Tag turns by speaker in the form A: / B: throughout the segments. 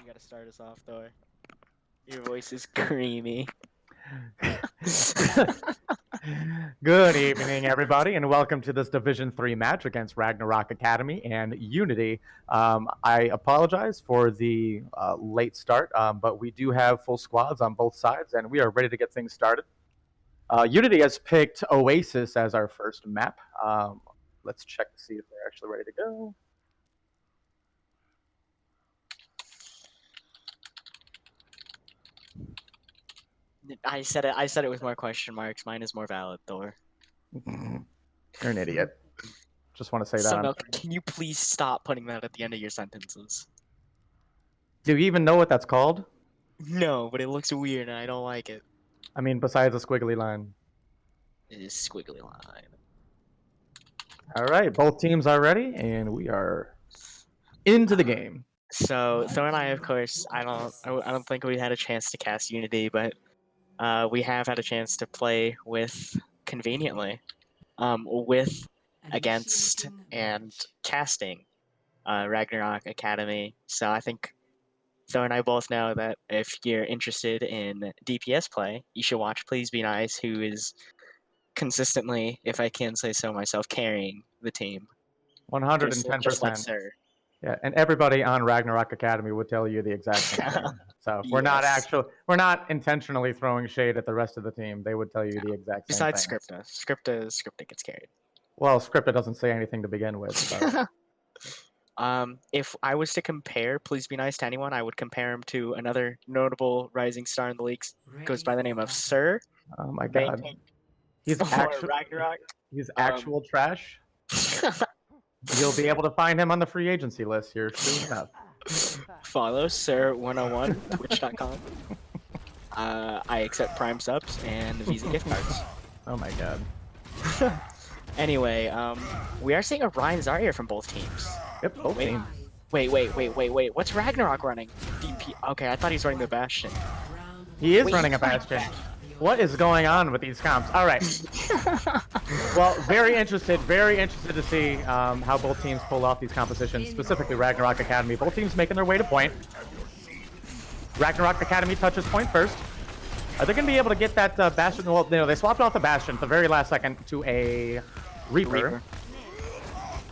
A: gotta start us off, though. Your voice is creamy.
B: Good evening, everybody, and welcome to this Division 3 match against Ragnarok Academy and Unity. I apologize for the late start, but we do have full squads on both sides, and we are ready to get things started. Unity has picked Oasis as our first map. Let's check to see if they're actually ready to go.
A: I said it with more question marks. Mine is more valid, Thor.
B: You're an idiot. Just want to say that.
A: Somehow, can you please stop putting that at the end of your sentences?
B: Do you even know what that's called?
A: No, but it looks weird and I don't like it.
B: I mean, besides a squiggly line.
A: It is squiggly line.
B: All right, both teams are ready, and we are into the game.
A: So Thor and I, of course, I don't think we had a chance to cast Unity, but we have had a chance to play with conveniently, with against and casting Ragnarok Academy. So I think Thor and I both know that if you're interested in DPS play, you should watch Please Be Nice, who is consistently, if I can say so myself, carrying the team.
B: 110%.
A: Just like Sir.
B: Yeah, and everybody on Ragnarok Academy would tell you the exact same thing. So we're not intentionally throwing shade at the rest of the team. They would tell you the exact same thing.
A: Besides Scripta gets carried.
B: Well, Scripta doesn't say anything to begin with. So.
A: If I was to compare Please Be Nice to anyone, I would compare him to another notable rising star in the league. Goes by the name of Sir.
B: Oh my god. He's actual
A: Ragnarok.
B: He's actual trash. You'll be able to find him on the free agency list here soon enough.
A: Follow Sir101, twitch.com. I accept Prime subs and Visa gift cards.
B: Oh my god.
A: Anyway, we are seeing a Ryan Zarya from both teams.
B: Yep, both teams.
A: Wait. What's Ragnarok running? DP. Okay, I thought he's running the Bastion.
B: He is running a Bastion. What is going on with these comps? All right. Well, very interested to see how both teams pull off these compositions, specifically Ragnarok Academy. Both teams making their way to point. Ragnarok Academy touches point first. Are they going to be able to get that Bastion? Well, they swapped off the Bastion at the very last second to a Reaper.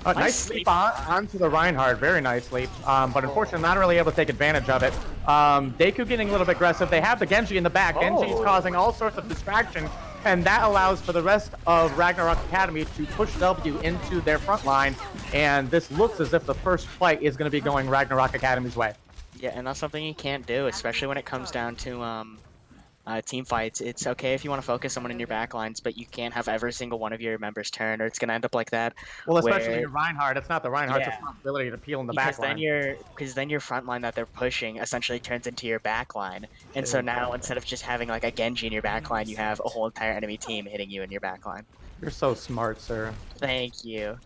B: Nice sleep onto the Reinhardt. Very nice sleep. But unfortunately, not really able to take advantage of it. Deku getting a little bit aggressive. They have the Genji in the back. Genji's causing all sorts of distraction. And that allows for the rest of Ragnarok Academy to push W into their front line. And this looks as if the first fight is going to be going Ragnarok Academy's way.
A: Yeah, and that's something you can't do, especially when it comes down to team fights. It's okay if you want to focus someone in your backlines, but you can't have every single one of your members turn, or it's going to end up like that.
B: Well, especially your Reinhardt. It's not the Reinhardt's responsibility to peel in the backline.
A: Because then your front line that they're pushing essentially turns into your backline. And so now, instead of just having like a Genji in your backline, you have a whole entire enemy team hitting you in your backline.
B: You're so smart, sir.
A: Thank you.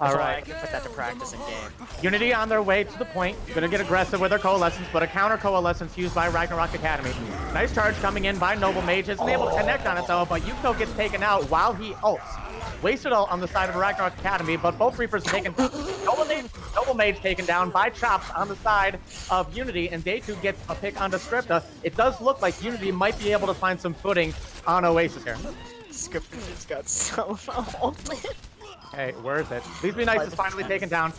B: All right.
A: I can put that to practice in game.
B: Unity on their way to the point. Going to get aggressive with their coalescence, but a counter coalescence used by Ragnarok Academy. Nice charge coming in by Noble Mage. Isn't able to connect on it though, but Yuko gets taken out while he ults. Wasted ult on the side of Ragnarok Academy, but both Reapers are taken. Noble Mage taken down by Chops on the side of Unity, and Deku gets a pick onto Scripta. It does look like Unity might be able to find some footing on Oasis here.
A: Scripta just got so ulted.
B: Hey, worth it. Please Be Nice is finally taken down.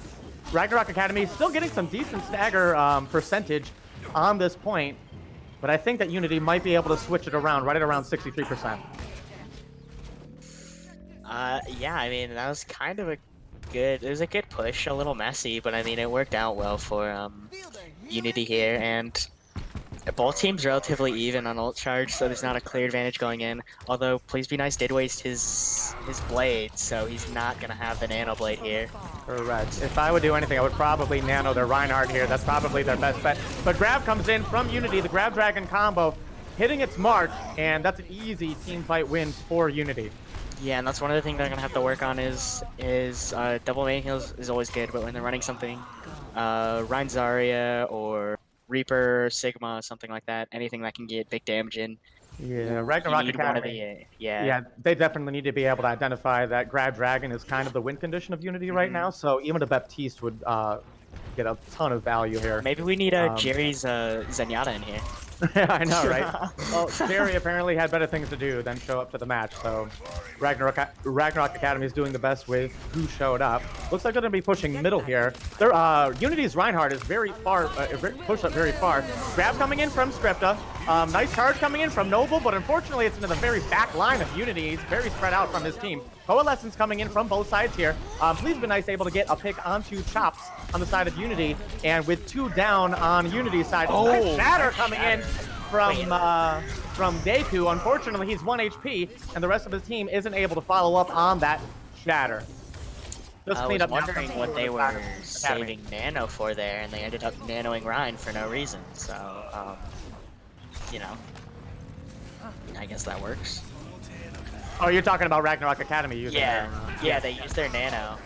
B: Ragnarok Academy is still getting some decent stagger percentage on this point, but I think that Unity might be able to switch it around right at around 63%.
A: Yeah, I mean, that was kind of it was a good push, a little messy, but I mean, it worked out well for Unity here, and both teams relatively even on ult charge, so there's not a clear advantage going in. Although Please Be Nice did waste his blade, so he's not gonna have the nano blade here.
B: Correct. If I would do anything, I would probably nano their Reinhardt here. That's probably their best bet. But grab comes in from Unity, the grab dragon combo, hitting its mark, and that's an easy team fight win for Unity.
A: Yeah, and that's one of the things they're gonna have to work on is double main heals is always good, but when they're running something, Ryan Zarya or Reaper, Sigma, something like that. Anything that can get big damage in.
B: Yeah, Ragnarok Academy.
A: Yeah,
B: they definitely need to be able to identify that Grab Dragon is kind of the win condition of Unity right now. So even a Baptiste would get a ton of value here.
A: Maybe we need Jerry's Zenyatta in here.
B: I know, right? Well, Jerry apparently had better things to do than show up to the match, so Ragnarok Academy is doing the best with who showed up. Looks like they're going to be pushing middle here. Unity's Reinhardt is very far, pushed up very far. Grab coming in from Scripta. Nice charge coming in from Noble, but unfortunately it's into the very back line of Unity. He's very spread out from his team. Coalescence coming in from both sides here. Please be nice able to get a pick onto Chops on the side of Unity, and with 2 down on Unity's side. Nice shatter coming in from Deku. Unfortunately, he's 1 HP, and the rest of his team isn't able to follow up on that shatter.
A: I was wondering what they were saving Nano for there, and they ended up nanoing Ryan for no reason. So, you know, I guess that works.
B: Oh, you're talking about Ragnarok Academy using
A: yeah, they used their nano,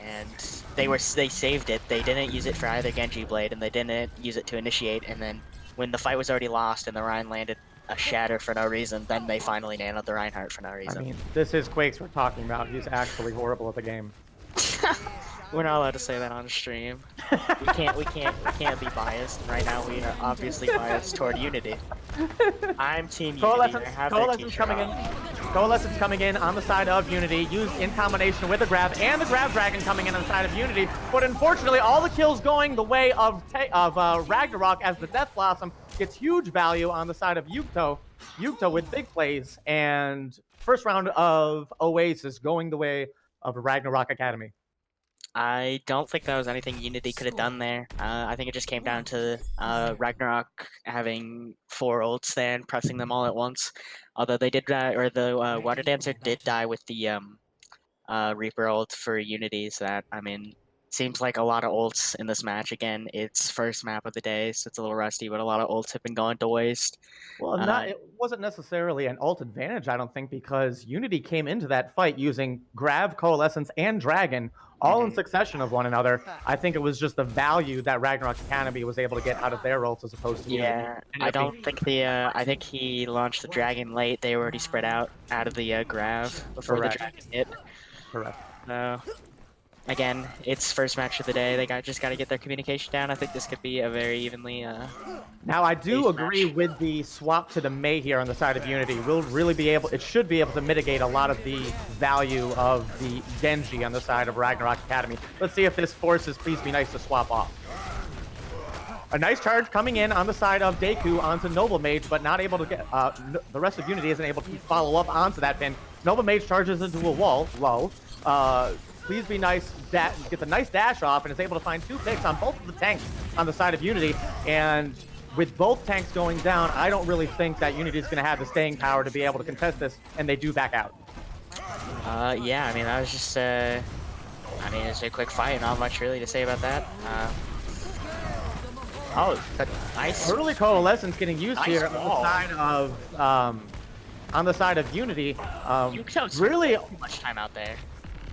A: and they saved it. They didn't use it for either Genji Blade, and they didn't use it to initiate. And then when the fight was already lost and the Ryan landed a shatter for no reason, then they finally nanoed the Reinhardt for no reason.
B: I mean, this is Quakes we're talking about. He's actually horrible at the game.
A: We're not allowed to say that on stream. We can't be biased. Right now, we are obviously biased toward Unity. I'm Team Unity.
B: Coalescence coming in on the side of Unity, used in combination with the grab, and the grab dragon coming in on the side of Unity. But unfortunately, all the kills going the way of Ragnarok, as the Death Blossom gets huge value on the side of Yukto. Yukto with big plays, and first round of Oasis going the way of Ragnarok Academy.
A: I don't think that was anything Unity could have done there. I think it just came down to Ragnarok having 4 ults there and pressing them all at once. Although they did die, or the Water Dancer did die with the Reaper ult for Unity, so that, I mean, seems like a lot of ults in this match. Again, it's first map of the day, so it's a little rusty, but a lot of ults have been going to waste.
B: Well, it wasn't necessarily an ult advantage, I don't think, because Unity came into that fight using Grav, Coalescence, and Dragon, all in succession of one another. I think it was just the value that Ragnarok Academy was able to get out of their ults as opposed to Unity.
A: I don't think I think he launched the Dragon late. They were already spread out of the Grav before the Dragon hit.
B: Correct.
A: So, again, it's first match of the day. They just got to get their communication down. I think this could be a very evenly.
B: Now, I do agree with the swap to the Mei here on the side of Unity. It should be able to mitigate a lot of the value of the Genji on the side of Ragnarok Academy. Let's see if this forces Please Be Nice to swap off. A nice charge coming in on the side of Deku onto Noble Mage, but not able to get, the rest of Unity isn't able to follow up onto that pin. Noble Mage charges into a wall, low. Please Be Nice gets a nice dash off and is able to find 2 picks on both of the tanks on the side of Unity. And with both tanks going down, I don't really think that Unity is going to have the staying power to be able to contest this, and they do back out.
A: Yeah, I mean, that was just, it's a quick fight. Not much really to say about that. Nice.
B: Early Coalescence getting used here on the side of Unity. Really
A: much time out there.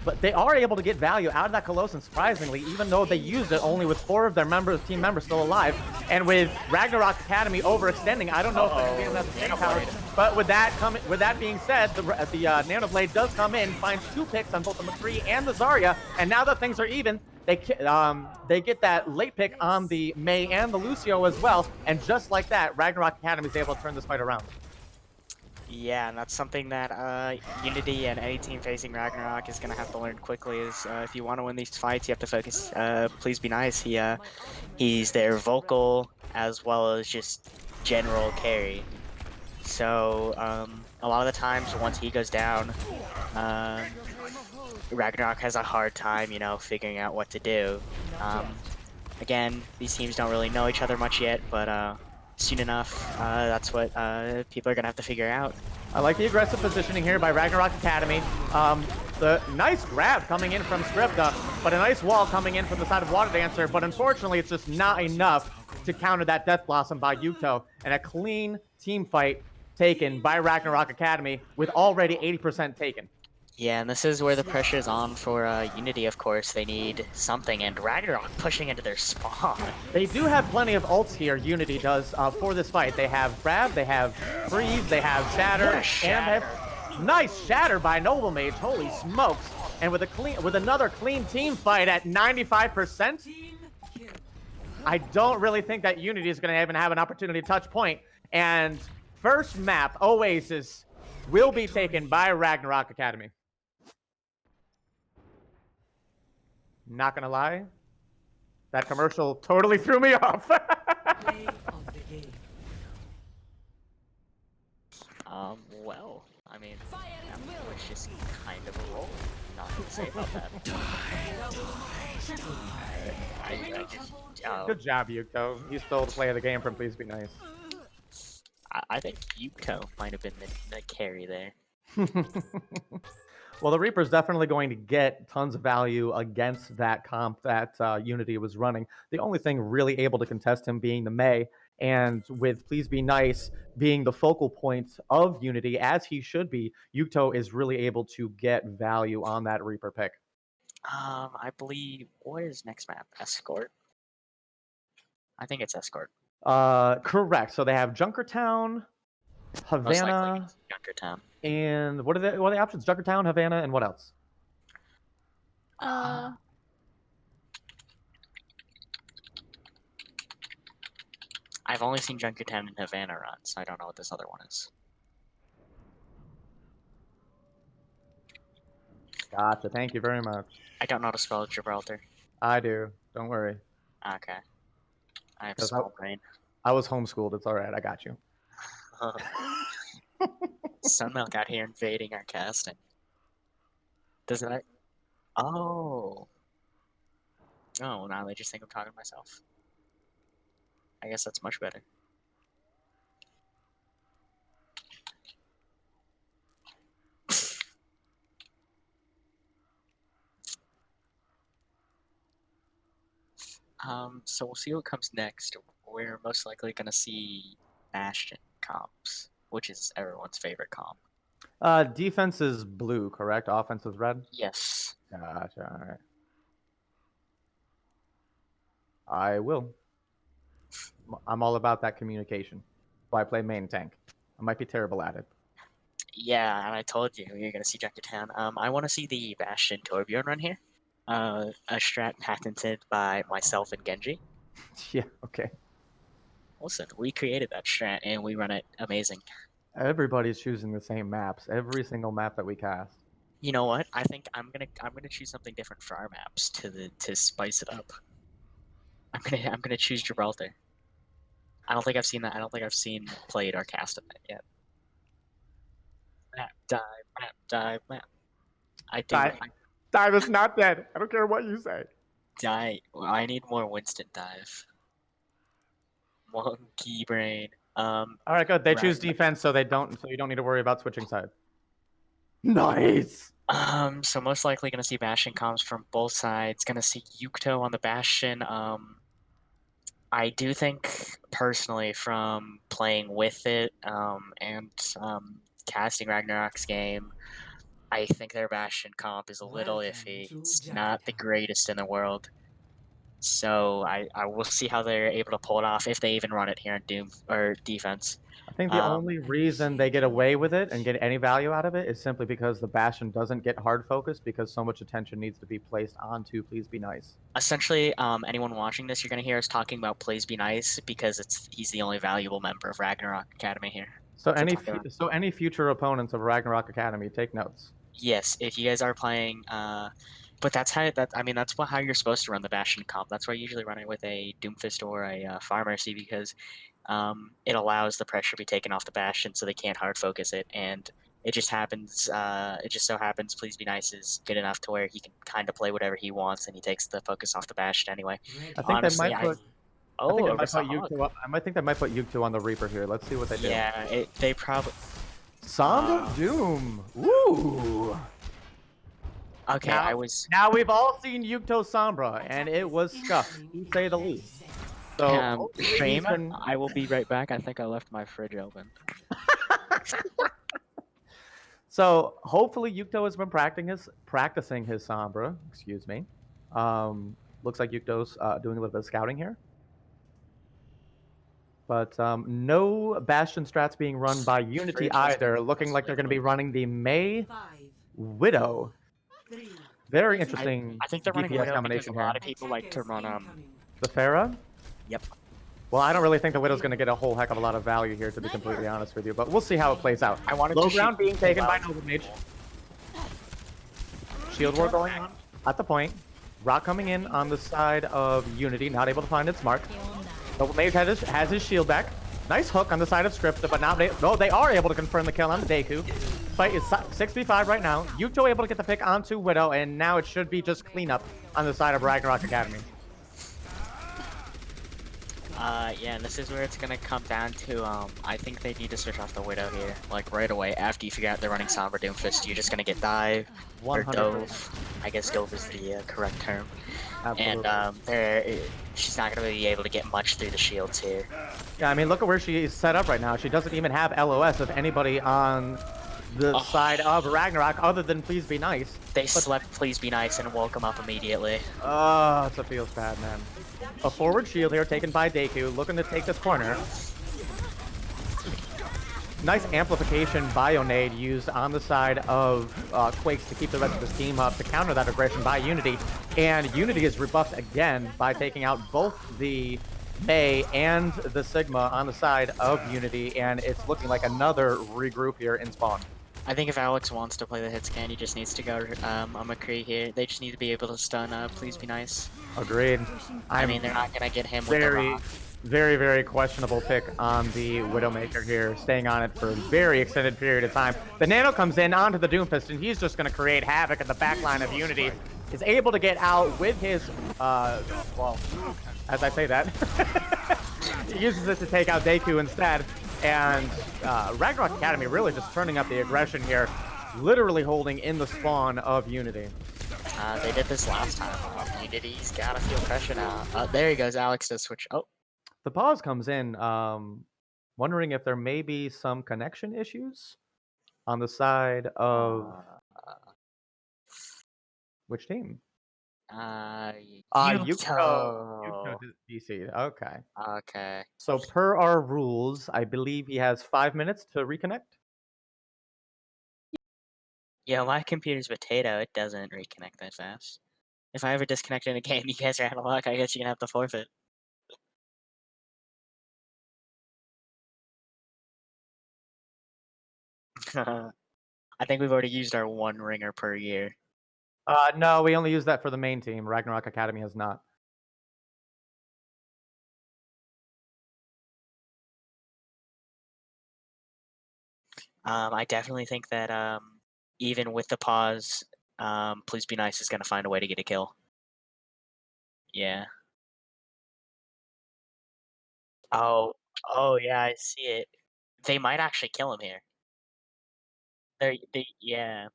B: But they are able to get value out of that Coalescence, surprisingly, even though they used it only with 4 of their team members still alive. And with Ragnarok Academy overextending, I don't know if they're going to be able to have the same power. But with that being said, the Nano Blade does come in, finds 2 picks on both the McCree and the Zarya, and now that things are even, they get that late pick on the Mei and the Lucio as well, and just like that, Ragnarok Academy is able to turn this fight around.
A: Yeah, and that's something that Unity and any team facing Ragnarok is going to have to learn quickly, is if you want to win these fights, you have to focus. Please Be Nice. He's their vocal as well as just general carry. So a lot of the times once he goes down, Ragnarok has a hard time, figuring out what to do. Again, these teams don't really know each other much yet, but soon enough, that's what people are going to have to figure out.
B: I like the aggressive positioning here by Ragnarok Academy. The nice grab coming in from Scripta, but a nice wall coming in from the side of Water Dancer, but unfortunately it's just not enough to counter that Death Blossom by Yukto, and a clean team fight taken by Ragnarok Academy with already 80% taken.
A: Yeah, and this is where the pressure is on for Unity, of course. They need something, and Ragnarok pushing into their spawn.
B: They do have plenty of ults here, Unity does, for this fight. They have Grab, they have Freeze, they have Shatter, and nice Shatter by Noble Mage, holy smokes. And with another clean team fight at 95%, I don't really think that Unity is going to even have an opportunity to touch point. And first map, Oasis, will be taken by Ragnarok Academy. Not going to lie, that commercial totally threw me off.
A: Well, I mean, that was just kind of a roll. Not to say about that. I just,
B: Good job, Yuko. You stole the play of the game from Please Be Nice.
A: I think Yuko might have been the carry there.
B: Well, the Reaper's definitely going to get tons of value against that comp that Unity was running. The only thing really able to contest him being the Mei, and with Please Be Nice being the focal point of Unity, as he should be, Yuto is really able to get value on that Reaper pick.
A: I believe, what is next map? Escort? I think it's Escort.
B: Correct. So they have Junkertown, Havana,
A: Junkertown.
B: and what are the options? Junkertown, Havana, and what else?
A: I've only seen Junkertown and Havana run, so I don't know what this other one is.
B: Gotcha. Thank you very much.
A: I don't know how to spell Gibraltar.
B: I do. Don't worry.
A: Okay. I have small brain.
B: I was homeschooled. It's all right. I got you.
A: Sunmilk out here invading our casting. Does that? Oh. Oh, now they just think I'm talking to myself. I guess that's much better. So we'll see what comes next. We're most likely going to see Bastion comps, which is everyone's favorite comp.
B: Defense is blue, correct? Offense is red?
A: Yes.
B: Gotcha. All right. I will. I'm all about that communication. Why I play main tank. I might be terrible at it.
A: Yeah, and I told you you're going to see Junkertown. I want to see the Bastion Torbjorn run here. A strat patented by myself and Genji.
B: Yeah, okay.
A: Listen, we created that strat and we run it amazing.
B: Everybody's choosing the same maps. Every single map that we cast.
A: You know what? I think I'm gonna choose something different for our maps to spice it up. I'm gonna choose Gibraltar. I don't think I've seen that. I don't think I've seen played or cast of that yet. Map dive, map. I do.
B: Dive is not dead. I don't care what you say.
A: Well, I need more Winston dive. Monkey brain.
B: All right, good. They choose defense, so you don't need to worry about switching sides. Nice.
A: So most likely gonna see Bastion comms from both sides. Gonna see Yukto on the Bastion. I do think personally, from playing with it and casting Ragnarok's game, I think their Bastion comp is a little iffy. It's not the greatest in the world. So I will see how they're able to pull it off, if they even run it here in Doom or defense.
B: I think the only reason they get away with it and get any value out of it is simply because the Bastion doesn't get hard focused because so much attention needs to be placed onto Please Be Nice.
A: Essentially, anyone watching this, you're going to hear us talking about Please Be Nice because he's the only valuable member of Ragnarok Academy here.
B: So any future opponents of Ragnarok Academy, take notes.
A: Yes, if you guys are playing, but that's how how you're supposed to run the Bastion comp. That's why I usually run it with a Doomfist or a Pharmacy because it allows the pressure to be taken off the Bastion, so they can't hard focus it. And it just happens. It just so happens. Please Be Nice is good enough to where he can kind of play whatever he wants, and he takes the focus off the Bastion anyway.
B: I think honestly, I might think that might put Yukto on the Reaper here. Let's see what they do.
A: Yeah, they probably.
B: Sombra Doom. Ooh.
A: Okay,
B: Now we've all seen Yukto Sombra, and it was scuffed, to say the least. So,
A: I will be right back. I think I left my fridge open.
B: So, hopefully Yukto has been practicing his Sombra. Excuse me. Looks like Yukto's doing a little bit of scouting here. But no Bastion strats being run by Unity either. Looking like they're going to be running the Mei Widow. Very interesting.
A: I think they're running Widow because a lot of people like to run
B: the Pharah.
A: Yep.
B: Well, I don't really think the Widow's going to get a whole heck of a lot of value here, to be completely honest with you, but we'll see how it plays out.
A: I wanted
B: Low
A: to shoot
B: ground being taken by Noble Mage. Shield War going on at the point. Rock coming in on the side of Unity, not able to find its mark. Noble Mage has his shield back. Nice hook on the side of Script, but not no, they are able to confirm the kill on the Deku. Fight is 6v5 right now. Yuto able to get the pick onto Widow, and now it should be just cleanup on the side of Ragnarok Academy.
A: Yeah, and this is where it's gonna come down to, I think they need to switch off the Widow here, like, right away. After you figure out they're running Somber Doomfist, you're just gonna get Dive, or
B: 100%.
A: Dove. I guess Dove is the correct term.
B: Absolutely.
A: And, she's not gonna be able to get much through the shields here.
B: Yeah, I mean, look at where she is set up right now. She doesn't even have LOS of anybody on the side of Ragnarok other than Please Be Nice.
A: They slept Please Be Nice and woke him up immediately.
B: Oh, it feels bad, man. A forward shield here taken by Deku, looking to take this corner. Nice amplification Bionade used on the side of Quakes to keep the rest of his team up to counter that aggression by Unity. And Unity is rebuffed again by taking out both the Mei and the Sigma on the side of Unity, and it's looking like another regroup here in spawn.
A: I think if Alex wants to play the hit scan, he just needs to go on McCree here. They just need to be able to stun Please Be Nice.
B: Agreed.
A: I mean, they're not gonna get him with the rock.
B: Very questionable pick on the Widowmaker here, staying on it for a very extended period of time. The Nano comes in onto the Doomfist, and he's just going to create havoc in the backline of Unity. Is able to get out with his, well, as I say that, he uses it to take out Deku instead. And Ragnarok Academy really just turning up the aggression here, literally holding in the spawn of Unity.
A: They did this last time. Unity's gotta feel pressure now. There he goes. Alex does switch. Oh.
B: The pause comes in, wondering if there may be some connection issues on the side of which team? Yuko DC'd. Okay.
A: Okay.
B: So per our rules, I believe he has 5 minutes to reconnect.
A: Yeah, my computer's potato. It doesn't reconnect that fast. If I ever disconnect in a game, you guys are out of luck. I guess you're gonna have to forfeit. I think we've already used our one ringer per year.
B: No, we only use that for the main team. Ragnarok Academy has not.
A: I definitely think that even with the pause, Please Be Nice is gonna find a way to get a kill. Yeah. Oh, yeah, I see it. They might actually kill him here. Yeah.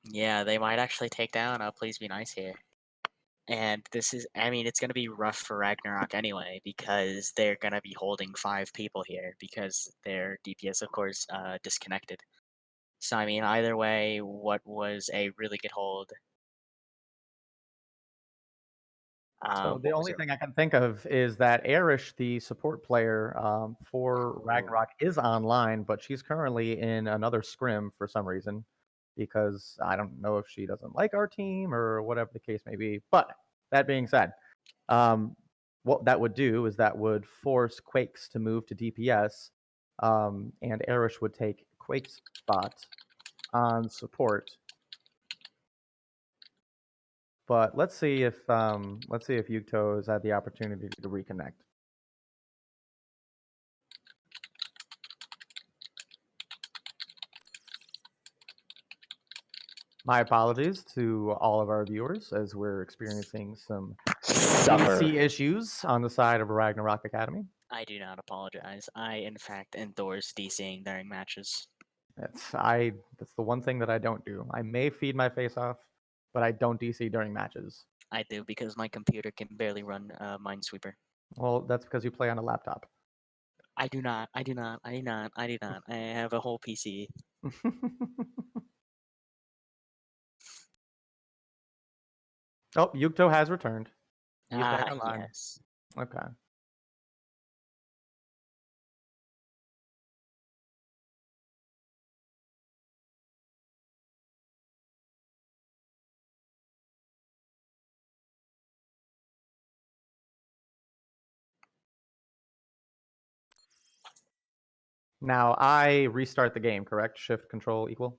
A: Yeah, they might actually take down Please Be Nice here. And this is, I mean, it's going to be rough for Ragnarok anyway, because they're going to be holding 5 people here, because their DPS, of course, disconnected. So, I mean, either way, what was a really good hold?
B: So the only thing I can think of is that Arish, the support player for Ragnarok, is online, but she's currently in another scrim for some reason, because I don't know if she doesn't like our team or whatever the case may be. But that being said, what that would do is that would force Quakes to move to DPS, and Arish would take Quake's spot on support. But let's see if Yuto has had the opportunity to reconnect. My apologies to all of our viewers as we're experiencing some DC issues on the side of Ragnarok Academy.
A: I do not apologize. I, in fact, endorse DCing during matches.
B: That's the one thing that I don't do. I may feed my face off, but I don't DC during matches.
A: I do, because my computer can barely run Minesweeper.
B: Well, that's because you play on a laptop.
A: I do not. I have a whole PC.
B: Oh, Yuto has returned. He's back online.
A: Yes.
B: Okay. Now I restart the game, correct? Shift Control equal.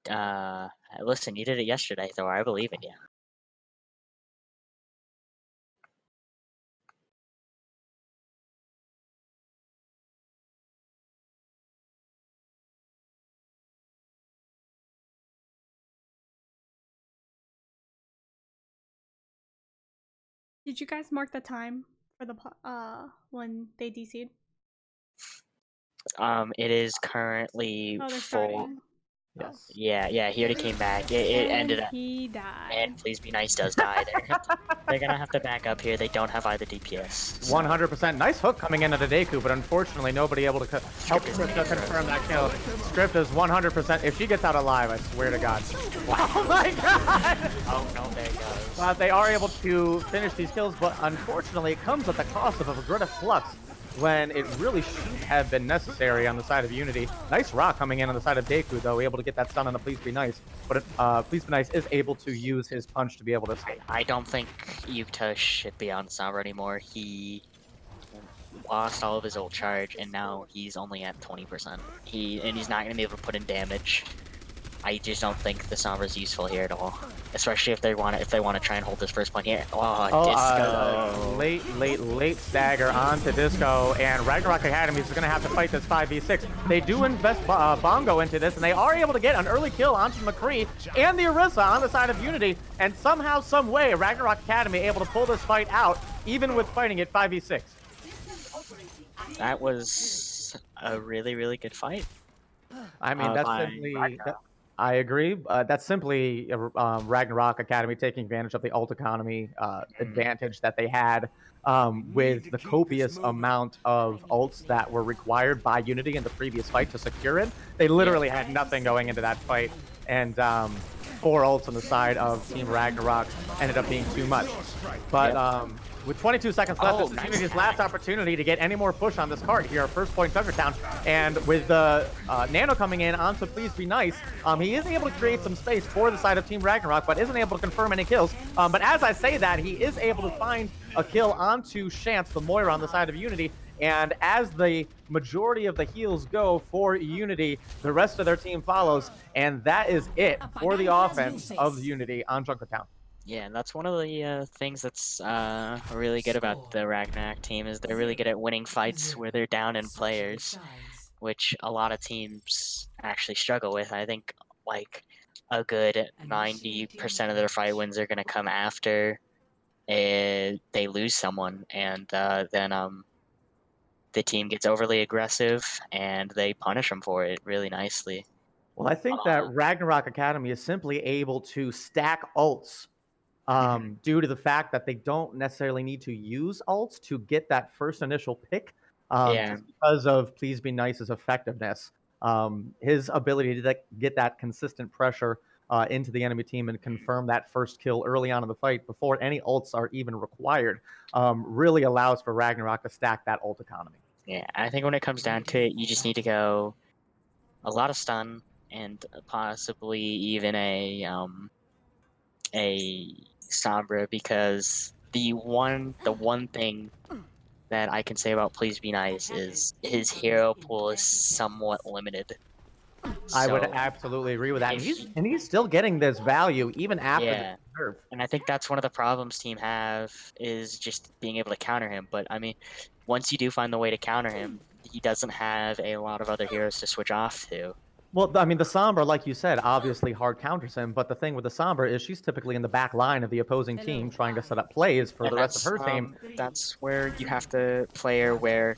A: Uh, Listen, you did it yesterday, Thor. I believe in you.
C: Did you guys mark the time for the when they DC'd?
A: It is currently
C: Oh, they're
A: full.
C: starting. Oh.
B: Yes.
A: Yeah, he already came back. It
C: And
A: ended up.
C: he died.
A: And Please Be Nice does die. They're gonna have to back up here. They don't have either DPS. So.
B: 100%. Nice hook coming into the Deku, but unfortunately nobody able to help Script to confirm that kill. Script is 100%. If she gets out alive, I swear to God. Oh my God!
A: Oh no, there it goes.
B: They are able to finish these kills, but unfortunately it comes at the cost of a grid of flux when it really shouldn't have been necessary on the side of Unity. Nice rock coming in on the side of Deku, though, able to get that stun on the Please Be Nice. But Please Be Nice is able to use his punch to be able to escape.
A: I don't think Yukta should be on Sombra anymore. He lost all of his ult charge, and now he's only at 20%. He's not gonna be able to put in damage. I just don't think the Sombra's useful here at all, especially if they want to try and hold this first point here. Oh, Disco!
B: Late stagger onto Disco, and Ragnarok Academy is going to have to fight this 5v6. They do invest Bongo into this, and they are able to get an early kill onto McCree and the Orisa on the side of Unity, and somehow, some way, Ragnarok Academy able to pull this fight out, even with fighting it 5v6.
A: That was a really, really good fight.
B: I mean, that's simply... I agree. That's simply Ragnarok Academy taking advantage of the ult economy advantage that they had with the copious amount of ults that were required by Unity in the previous fight to secure it. They literally had nothing going into that fight, and 4 ults on the side of Team Ragnarok ended up being too much. But with 22 seconds left, this is Unity's last opportunity to get any more push on this card here. First point Tuckertown. And with Nano coming in onto Please Be Nice, he is able to create some space for the side of Team Ragnarok, but isn't able to confirm any kills. But as I say that, he is able to find a kill onto Shantz, the Moira on the side of Unity. And as the majority of the heals go for Unity, the rest of their team follows. And that is it for the offense of Unity on Junkertown.
A: Yeah, and that's one of the things that's really good about the Ragnarok team is they're really good at winning fights where they're down in players, which a lot of teams actually struggle with. I think like a good 90% of their fight wins are going to come after they lose someone, and then the team gets overly aggressive and they punish them for it really nicely.
B: Well, I think that Ragnarok Academy is simply able to stack ults due to the fact that they don't necessarily need to use ults to get that first initial pick just because of Please Be Nice's effectiveness. His ability to get that consistent pressure into the enemy team and confirm that first kill early on in the fight before any ults are even required really allows for Ragnarok to stack that ult economy.
A: Yeah, I think when it comes down to it, you just need to go a lot of stun and possibly even a Sombra, because the one thing that I can say about Please Be Nice is his hero pool is somewhat limited.
B: I would absolutely agree with that. And he's still getting this value even after the nerf.
A: And I think that's one of the problems team have is just being able to counter him. But I mean, once you do find the way to counter him, he doesn't have a lot of other heroes to switch off to.
B: Well, I mean, the Sombra, like you said, obviously hard counters him, but the thing with the Sombra is she's typically in the back line of the opposing team trying to set up plays for the rest of her team.
A: That's where you have to play her where,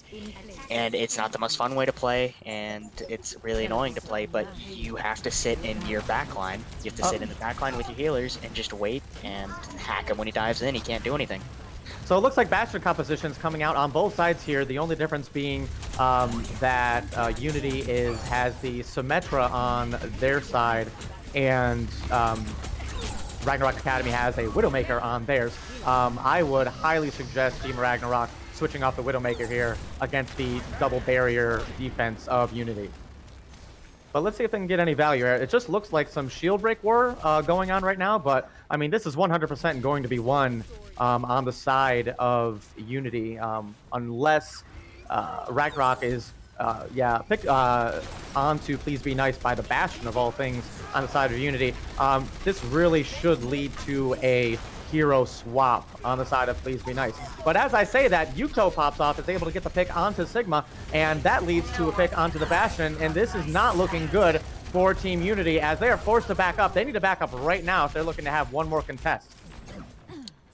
A: and it's not the most fun way to play, and it's really annoying to play, but you have to sit in your back line. You have to sit in the back line with your healers and just wait and hack him when he dives in. He can't do anything.
B: So it looks like Bastion compositions coming out on both sides here. The only difference being that Unity has the Symmetra on their side, and Ragnarok Academy has a Widowmaker on theirs. I would highly suggest Team Ragnarok switching off the Widowmaker here against the double barrier defense of Unity. But let's see if they can get any value here. It just looks like some shield break war going on right now, but I mean, this is 100% going to be won on the side of Unity, unless Ragnarok is pick onto Please Be Nice by the Bastion of all things on the side of Unity. This really should lead to a hero swap on the side of Please Be Nice. But as I say that, Yuko pops off, is able to get the pick onto Sigma, and that leads to a pick onto the Bastion, and this is not looking good for Team Unity as they are forced to back up. They need to back up right now if they're looking to have one more contest.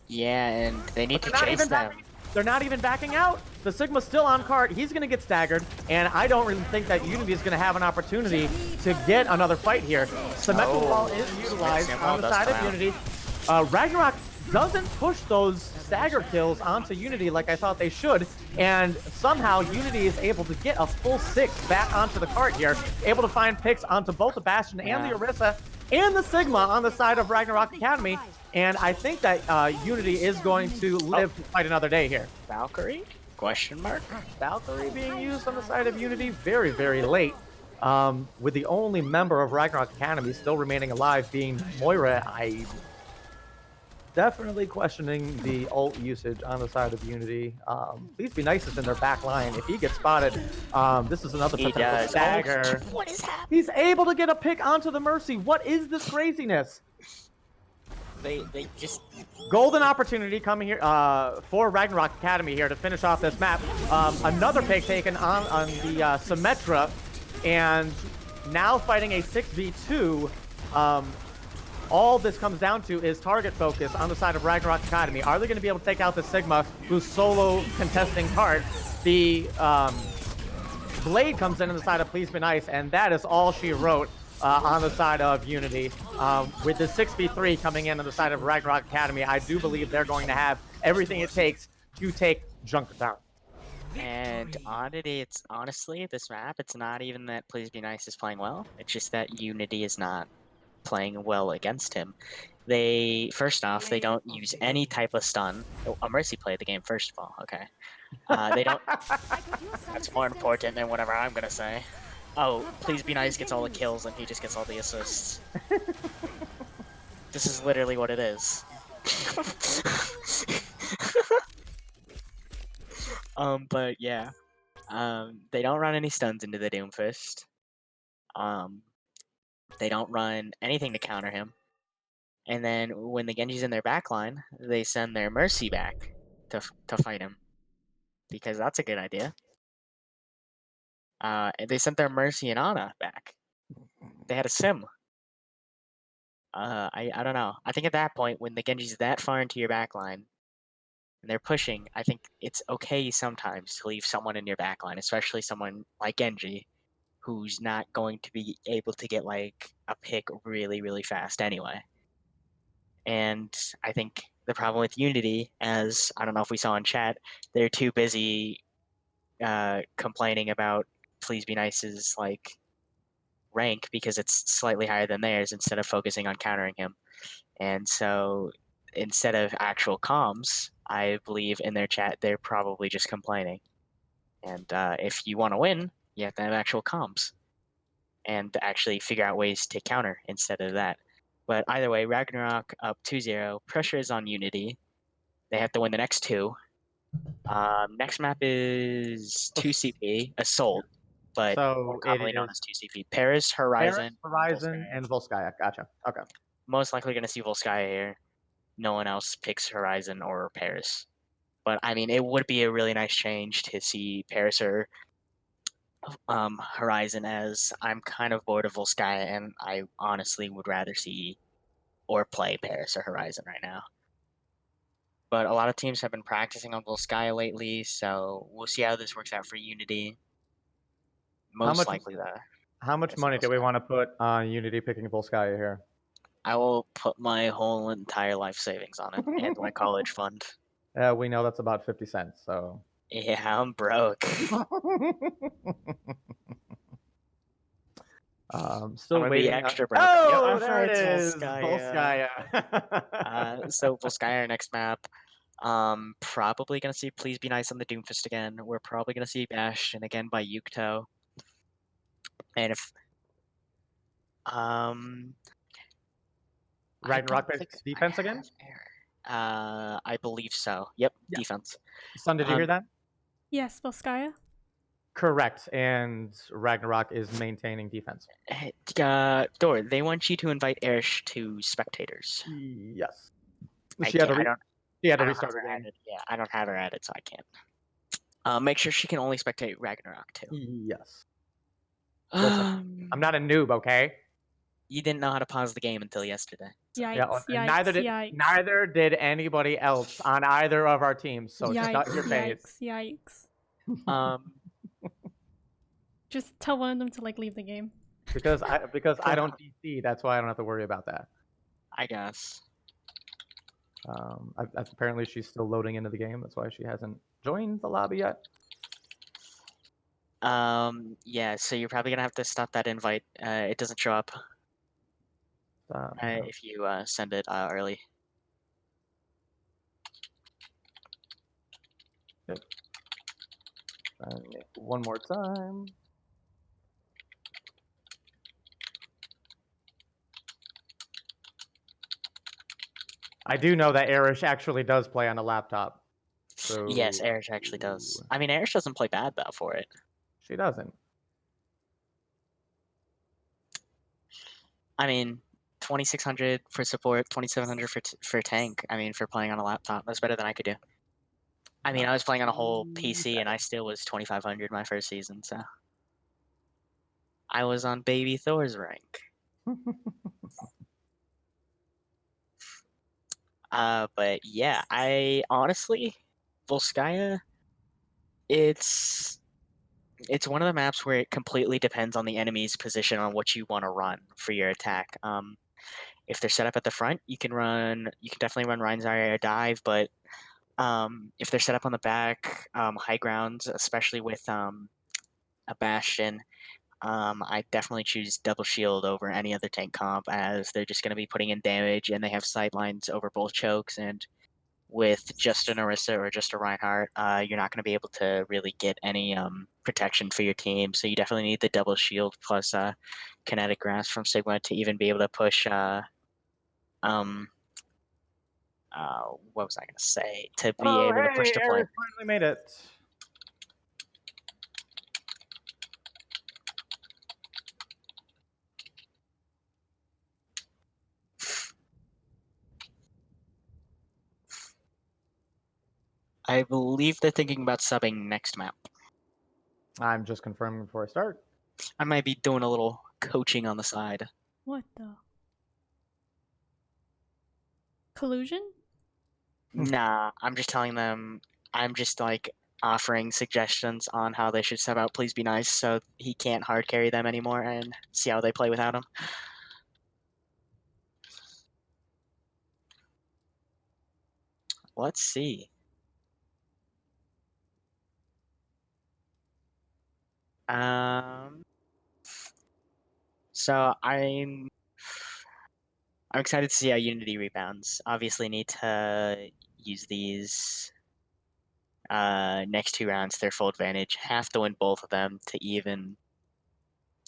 A: Yeah, and they need to chase them.
B: They're not even backing out. The Sigma's still on cart. He's going to get staggered, and I don't really think that Unity is going to have an opportunity to get another fight here. Symmetrical Wall is utilized on the side of Unity. Ragnarok doesn't push those stagger kills onto Unity like I thought they should, and somehow Unity is able to get a full 6 back onto the cart here, able to find picks onto both the Bastion and the Orisa and the Sigma on the side of Ragnarok Academy, and I think that Unity is going to live to fight another day here.
A: Valkyrie? Question mark?
B: Valkyrie being used on the side of Unity very, very late. With the only member of Ragnarok Academy still remaining alive being Moira, I definitely questioning the ult usage on the side of Unity. Please Be Nice is in their back line. If he gets spotted, this is another potential stagger.
A: What is happening?
B: He's able to get a pick onto the Mercy. What is this craziness?
A: They just...
B: Golden opportunity coming here for Ragnarok Academy here to finish off this map. Another pick taken on the Symmetra, and now fighting a 6v2. All this comes down to is target focus on the side of Ragnarok Academy. Are they going to be able to take out the Sigma, who's solo contesting cart? The Blade comes in on the side of Please Be Nice, and that is all she wrote on the side of Unity. With the 6v3 coming in on the side of Ragnarok Academy, I do believe they're going to have everything it takes to take Junker down.
A: And oddity, it's honestly, this map, it's not even that Please Be Nice is playing well. It's just that Unity is not playing well against him. First off, they don't use any type of stun. Oh, a Mercy played the game, first of all, okay. They don't... That's more important than whatever I'm gonna say. Oh, Please Be Nice gets all the kills and he just gets all the assists. This is literally what it is. But yeah. They don't run any stuns into the Doomfist. They don't run anything to counter him. And then when the Genji's in their backline, they send their Mercy back to fight him. Because that's a good idea. They sent their Mercy and Ana back. They had a sim. I don't know. I think at that point, when the Genji's that far into your backline, and they're pushing, I think it's okay sometimes to leave someone in your backline, especially someone like Genji, who's not going to be able to get like a pick really, really fast anyway. And I think the problem with Unity, as I don't know if we saw in chat, they're too busy complaining about Please Be Nice's like rank because it's slightly higher than theirs instead of focusing on countering him. And so instead of actual comms, I believe in their chat they're probably just complaining. And if you want to win, you have to have actual comms and actually figure out ways to counter instead of that. But either way, Ragnarok up 2-0. Pressure is on Unity. They have to win the next two. Next map is 2CP, Assault, but more commonly known as 2CP. Paris, Horizon,
B: and Volskaya. Gotcha. Okay.
A: Most likely going to see Volskaya here. No one else picks Horizon or Paris. But, I mean, it would be a really nice change to see Paris or Horizon, as I'm kind of bored of Volskaya, and I honestly would rather see or play Paris or Horizon right now. But a lot of teams have been practicing on Volskaya lately, so we'll see how this works out for Unity. Most likely that.
B: How much money do we want to put on Unity picking Volskaya here?
A: I will put my whole entire life savings on it and my college fund.
B: We know that's about 50 cents, so...
A: Yeah, I'm broke.
B: Still waiting.
A: Extra broke.
B: Oh, there it is. Volskaya.
A: So Volskaya, next map. Probably gonna see Please Be Nice on the Doomfist again. We're probably gonna see Bastion again by Yukto. And if
B: Ragnarok defense again?
A: I believe so. Yep, defense.
B: Son, did you hear that?
C: Yes, Volskaya.
B: Correct, and Ragnarok is maintaining defense.
A: Dor, they want you to invite Erish to spectators.
B: Yes.
A: I
B: She had
A: can't.
B: to she had to
A: I don't have
B: restart
A: her
B: her game.
A: added. Yeah, I don't have her added, so I can't. Make sure she can only spectate Ragnarok too.
B: Yes. Listen, I'm not a noob, okay?
A: You didn't know how to pause the game until yesterday. So.
B: Yeah,
C: Yikes!
B: and
C: Yikes!
B: neither did anybody else on either of our teams. So shut
C: Yikes!
B: your face.
C: Yikes!
A: Um,
C: Just tell one of them to like leave the game.
B: Because I don't DC, that's why I don't have to worry about that.
A: I guess.
B: Apparently she's still loading into the game. That's why she hasn't joined the lobby yet.
A: Yeah. So you're probably gonna have to stop that invite. It doesn't show up if you send it early.
B: Yep. One more time. I do know that Erish actually does play on a laptop. So
A: Yes, Erish actually does. I mean, Erish doesn't play bad though for it.
B: She doesn't.
A: I mean, 2600 for support, 2700 for tank. I mean, for playing on a laptop, that's better than I could do. I mean, I was playing on a whole PC and I still was 2500 my first season, so I was on baby Thor's rank. But yeah, I honestly, Volskaya, it's one of the maps where it completely depends on the enemy's position on what you want to run for your attack. If they're set up at the front, you can definitely run Ryan's Area dive, but if they're set up on the back, high grounds, especially with a Bastion, I definitely choose double shield over any other tank comp, as they're just going to be putting in damage and they have sightlines over both chokes, and with just an Orisa or just a Reinhardt, you're not going to be able to really get any protection for your team. So you definitely need the double shield plus kinetic grasp from Sigma to even be able to push. What was I going to say? To be
B: Oh,
A: able to push
B: hey,
A: the
B: Erish
A: point.
B: finally made it.
A: I believe they're thinking about subbing next map.
B: I'm just confirming before I start.
A: I might be doing a little coaching on the side.
C: What the? Collusion?
A: Nah, I'm just telling them. I'm just like offering suggestions on how they should sub out Please Be Nice so he can't hard carry them anymore and see how they play without him. Let's see. So I'm excited to see how Unity rebounds. Obviously need to use these next two rounds to their full advantage. Have to win both of them to even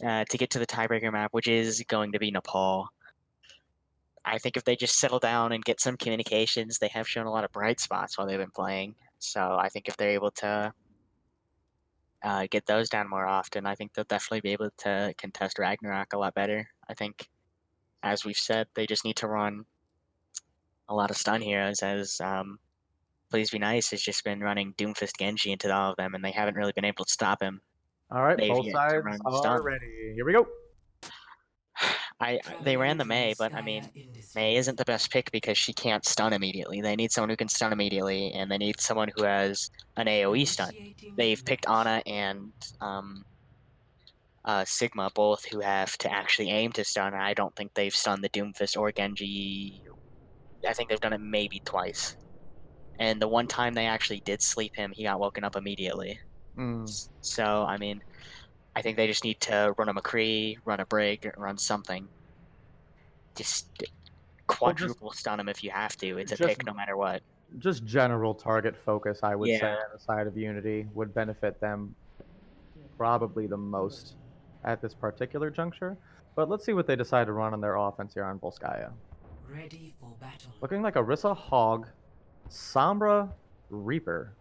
A: to get to the tiebreaker map, which is going to be Nepal. I think if they just settle down and get some communications, they have shown a lot of bright spots while they've been playing. So I think if they're able to get those down more often, I think they'll definitely be able to contest Ragnarok a lot better. I think, as we've said, they just need to run a lot of stun heroes, as Please Be Nice has just been running Doomfist Genji into all of them, and they haven't really been able to stop him.
B: All right,
A: They've
B: both
A: yet to
B: sides
A: run
B: are
A: stun.
B: ready. Here we go.
A: They ran the Mei, but I mean, Mei isn't the best pick because she can't stun immediately. They need someone who can stun immediately, and they need someone who has an AoE stun. They've picked Ana and Sigma, both who have to actually aim to stun, and I don't think they've stunned the Doomfist or Genji. I think they've done it maybe twice. And the one time they actually did sleep him, he got woken up immediately. So, I mean, I think they just need to run a McCree, run a Brig, run something. Just quadruple stun him if you have to. It's a pick no matter what.
B: Just general target focus, I would say,
A: Yeah.
B: on the side of Unity would benefit them probably the most at this particular juncture. But let's see what they decide to run on their offense here on Volskaya.
D: Ready for battle.
B: Looking like Orisa Hog, Sombra Reaper.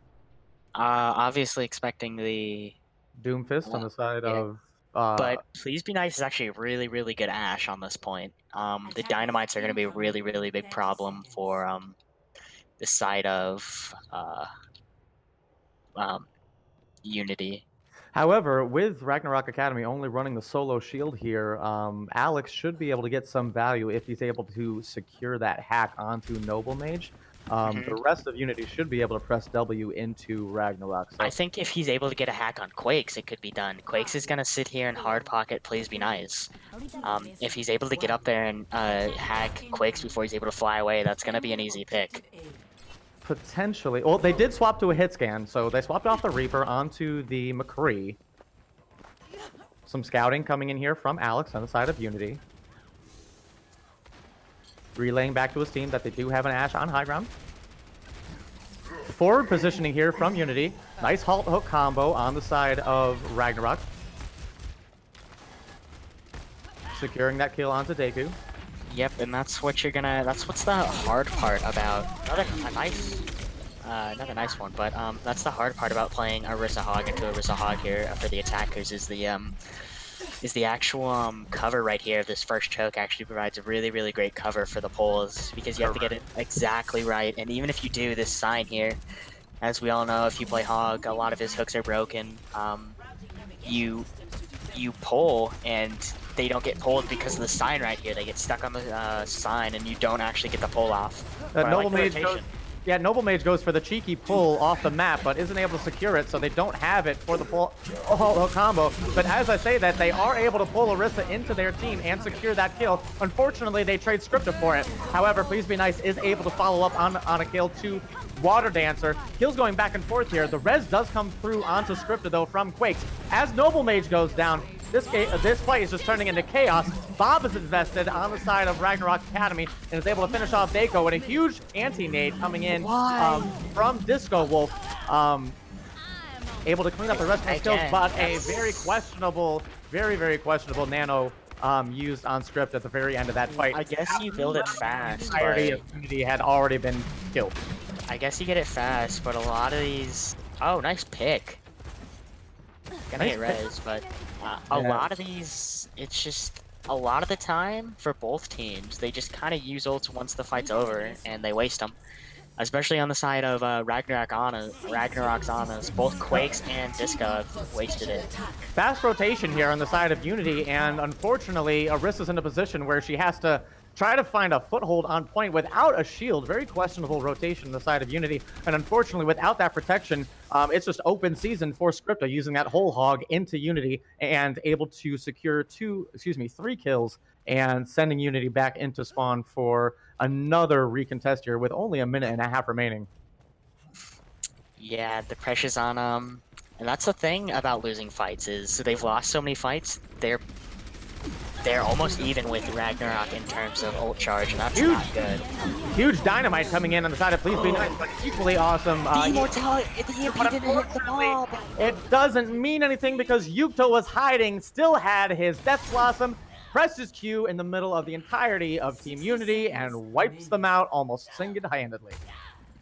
A: Obviously expecting the
B: Doomfist on the side
A: Yeah.
B: of
A: But Please Be Nice is actually a really, really good Ashe on this point. The Dynamites are going to be a really, really big problem for the side of um, Unity.
B: However, with Ragnarok Academy only running the solo shield here, Alex should be able to get some value if he's able to secure that hack onto Noble Mage. The rest of Unity should be able to press W into Ragnarok. So
A: I think if he's able to get a hack on Quakes, it could be done. Quakes is going to sit here and hard pocket Please Be Nice. If he's able to get up there and hack Quakes before he's able to fly away, that's going to be an easy pick.
B: potentially, well, they did swap to a hit scan, so they swapped off the Reaper onto the McCree. Some scouting coming in here from Alex on the side of Unity. Relaying back to his team that they do have an Ashe on high ground. Forward positioning here from Unity. Nice halt hook combo on the side of Ragnarok. Securing that kill onto Deku.
A: Yep, and that's what you're gonna. That's what's the hard part about another nice one. But that's the hard part about playing Orisa Hog into Orisa Hog here for the attackers is the actual cover right here. This first choke actually provides a really, really great cover for the poles because you have to get it exactly right. And even if you do this sign here, as we all know, if you play Hog, a lot of his hooks are broken. You pull and they don't get pulled because of the sign right here. They get stuck on the sign and you don't actually get the pull off.
B: Noble Mage goes, yeah, Noble Mage goes for the cheeky pull off the map, but isn't able to secure it, so they don't have it for the pull combo. But as I say that, they are able to pull Orisa into their team and secure that kill. Unfortunately, they trade Scripta for it. However, Please Be Nice is able to follow up on a kill to Water Dancer. Kills going back and forth here. The res does come through onto Scripta, though, from Quakes. As Noble Mage goes down, this fight is just turning into chaos. Bob is invested on the side of Ragnarok Academy and is able to finish off Dako with a huge anti-nade coming in from Disco Wolf. Able to clean up the rest of his kills, but a very questionable, very questionable nano used on Script at the very end of that fight.
A: I guess you build it fast.
B: The entirety of Unity had already been killed.
A: I guess you get it fast, but a lot of these... Oh, nice pick. Gonna get res, but a lot of these, it's just a lot of the time for both teams, they just kind of use ults once the fight's over and they waste them. Especially on the side of Ragnarok's Anas, both Quakes and Disco have wasted it.
B: Fast rotation here on the side of Unity, and unfortunately, Orisa's in a position where she has to try to find a foothold on point without a shield. Very questionable rotation on the side of Unity, and unfortunately, without that protection, it's just open season for Scripta using that whole hog into Unity and able to secure 3 kills and sending Unity back into spawn for another recontest here with only a minute and a half remaining.
A: Yeah, the pressure's on and that's the thing about losing fights is they've lost so many fights. They're almost even with Ragnarok in terms of ult charge, and that's not good.
B: Huge dynamite coming in on the side of Please Be Nice, but equally awesome.
A: The immortality, the EMP didn't hit the mob.
B: It doesn't mean anything because Yukto was hiding, still had his Death Blossom, pressed his Q in the middle of the entirety of Team Unity, and wipes them out almost single-handedly.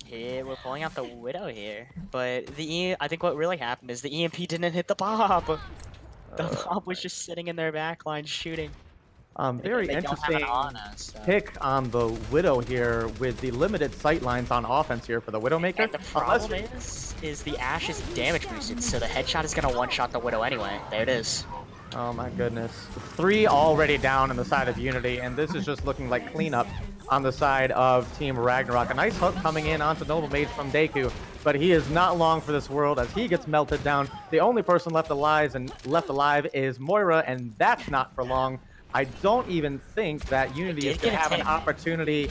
A: Yeah, we're pulling out the Widow here, but I think what really happened is the EMP didn't hit the Bob. The Bob was just sitting in their backline shooting.
B: Very interesting pick on the Widow here with the limited sight lines on offense here for the Widowmaker.
A: And the problem is the Ashe is damage boosted, so the headshot is gonna one-shot the Widow anyway. There it is.
B: Oh my goodness. 3 already down on the side of Unity, and this is just looking like cleanup on the side of Team Ragnarok. A nice hook coming in onto Noble Mage from Deku, but he is not long for this world as he gets melted down. The only person left alive is Moira, and that's not for long. I don't even think that Unity is going to have an opportunity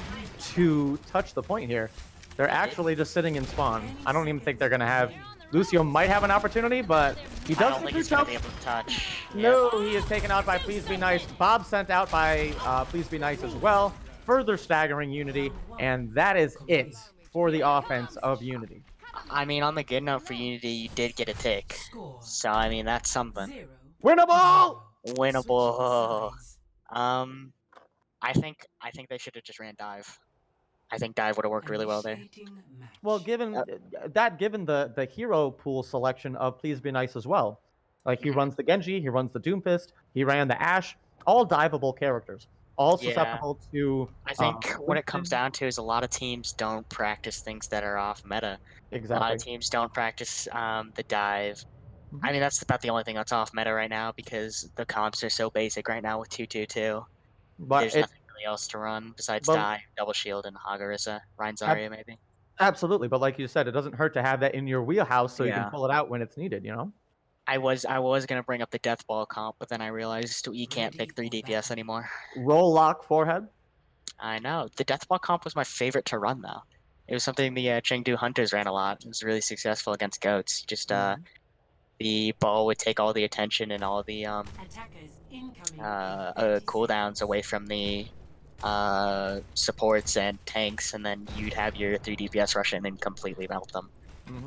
B: to touch the point here. They're actually just sitting in spawn. I don't even think they're going to have... Lucio might have an opportunity, but he doesn't.
A: I don't think he's going to be able to touch.
B: No, he is taken out by Please Be Nice. Bob sent out by Please Be Nice as well, further staggering Unity, and that is it for the offense of Unity.
A: I mean, on the good note for Unity, you did get a tick. So, I mean, that's something.
B: Winnable!
A: Winnable. I think they should have just ran dive. I think dive would have worked really well there.
B: Well, given the hero pool selection of Please Be Nice as well. Like he runs the Genji, he runs the Doomfist, he ran the Ashe, all diveable characters, all
A: Yeah.
B: susceptible to.
A: I think what it comes down to is a lot of teams don't practice things that are off meta. A lot
B: Exactly.
A: of teams don't practice the dive.
B: Mhm.
A: I mean, that's about the only thing that's off meta right now because the comps are so basic right now with 2-2-2.
B: But
A: There's
B: it,
A: nothing really else to run besides
B: but
A: dive, double shield, and Hagarissa. Rein
B: ab-
A: Zarya, maybe.
B: absolutely. But like you said, it doesn't hurt to have that in your wheelhouse so you can
A: Yeah.
B: pull it out when it's needed. You know.
A: I was gonna bring up the death ball comp, but then I realized we can't pick 3 DPS anymore.
B: Roll lock forehead.
A: I know. The death ball comp was my favorite to run though. It was something the Chengdu Hunters ran a lot. It was really successful against goats. Just the ball would take all the attention and all the cooldowns away from the supports and tanks, and then you'd have your 3 DPS rush in and completely melt them.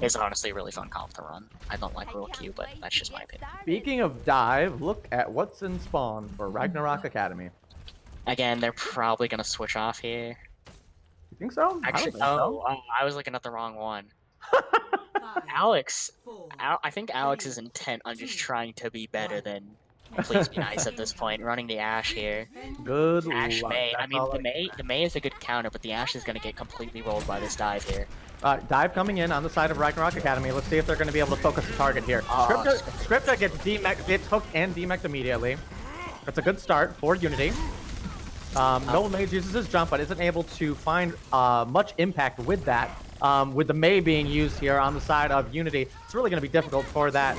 A: It's honestly a really fun comp to run. I don't like Rule Q, but that's just my opinion.
B: Speaking of dive, look at what's in spawn for Ragnarok Academy.
A: Again, they're probably gonna switch off here.
B: You think so?
A: Actually, I was looking at the wrong one. Alex, I think Alex is intent on just trying to be better than Please Be Nice at this point, running the Ashe here.
B: Good
A: Ashe
B: luck.
A: May. I
B: That's
A: mean,
B: all
A: the May is a good counter, but the Ashe is gonna get completely rolled by this dive here.
B: Dive coming in on the side of Ragnarok Academy. Let's see if they're going to be able to focus the target here. Scripta gets hooked and demeched immediately. That's a good start for Unity. Noble Mage uses his jump, but isn't able to find much impact with that. With the Mei being used here on the side of Unity, it's really going to be difficult for that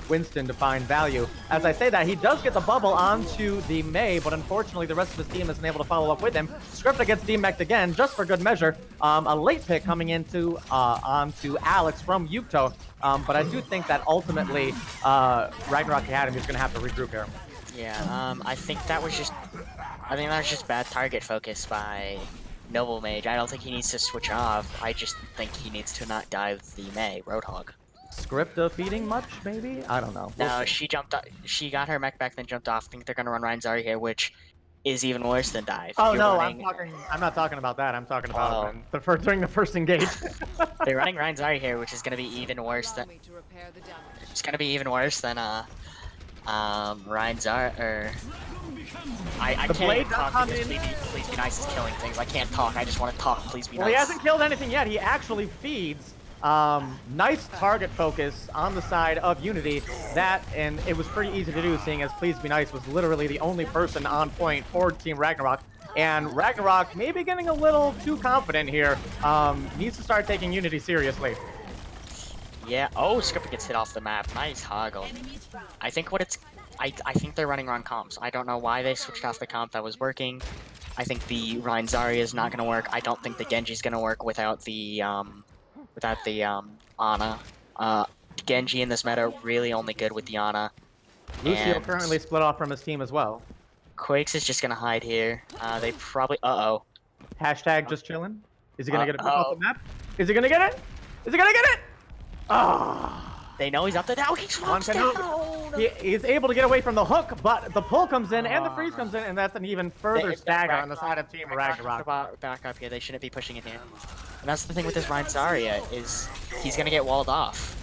B: Winston to find value. As I say that, he does get the bubble onto the Mei, but unfortunately the rest of his team isn't able to follow up with him. Scripta gets demeched again, just for good measure. A late pick coming into onto Alex from Yukto, but I do think that ultimately Ragnarok Academy is going to have to regroup here.
A: Yeah, I think that was just bad target focus by Noble Mage. I don't think he needs to switch off. I just think he needs to not dive the Mei Roadhog.
B: Scripta feeding much, maybe? I don't know.
A: No, she jumped. She got her mech back, then jumped off. I think they're gonna run Rein Zarya here, which is even worse than dive.
B: Oh no, I'm not talking about that. I'm talking about during the first engage.
A: They're running Rein Zarya here, which is gonna be even worse than. It's gonna be even worse than Rein Zarya or. I can't even talk because Please Be Nice is killing things. I can't talk. I just want to talk. Please Be Nice.
B: Well, he hasn't killed anything yet. He actually feeds. Nice target focus on the side of Unity. And it was pretty easy to do, seeing as Please Be Nice was literally the only person on point for Team Ragnarok. And Ragnarok may be getting a little too confident here. Needs to start taking Unity seriously.
A: Yeah. Oh, Scripper gets hit off the map. Nice hoggle. I think what it's. I think they're running wrong comps. I don't know why they switched off the comp that was working. I think the Rein Zarya is not going to work. I don't think the Genji's going to work without the Ana. Genji in this meta really only good with the Ana.
B: Lucio currently split off from his team as well.
A: Quakes is just going to hide here. They probably...
B: Hashtag just chilling. Is he going to get it off the map? Is he going to get it? Is he going to get it? Oh.
A: They know he's up there now. He swaps down.
B: He is able to get away from the hook, but the pull comes in and the freeze comes in, and that's an even further stagger on the side of Team Ragnarok.
A: Back up here. They shouldn't be pushing in here. And that's the thing with this Rein Zarya is he's gonna get walled off.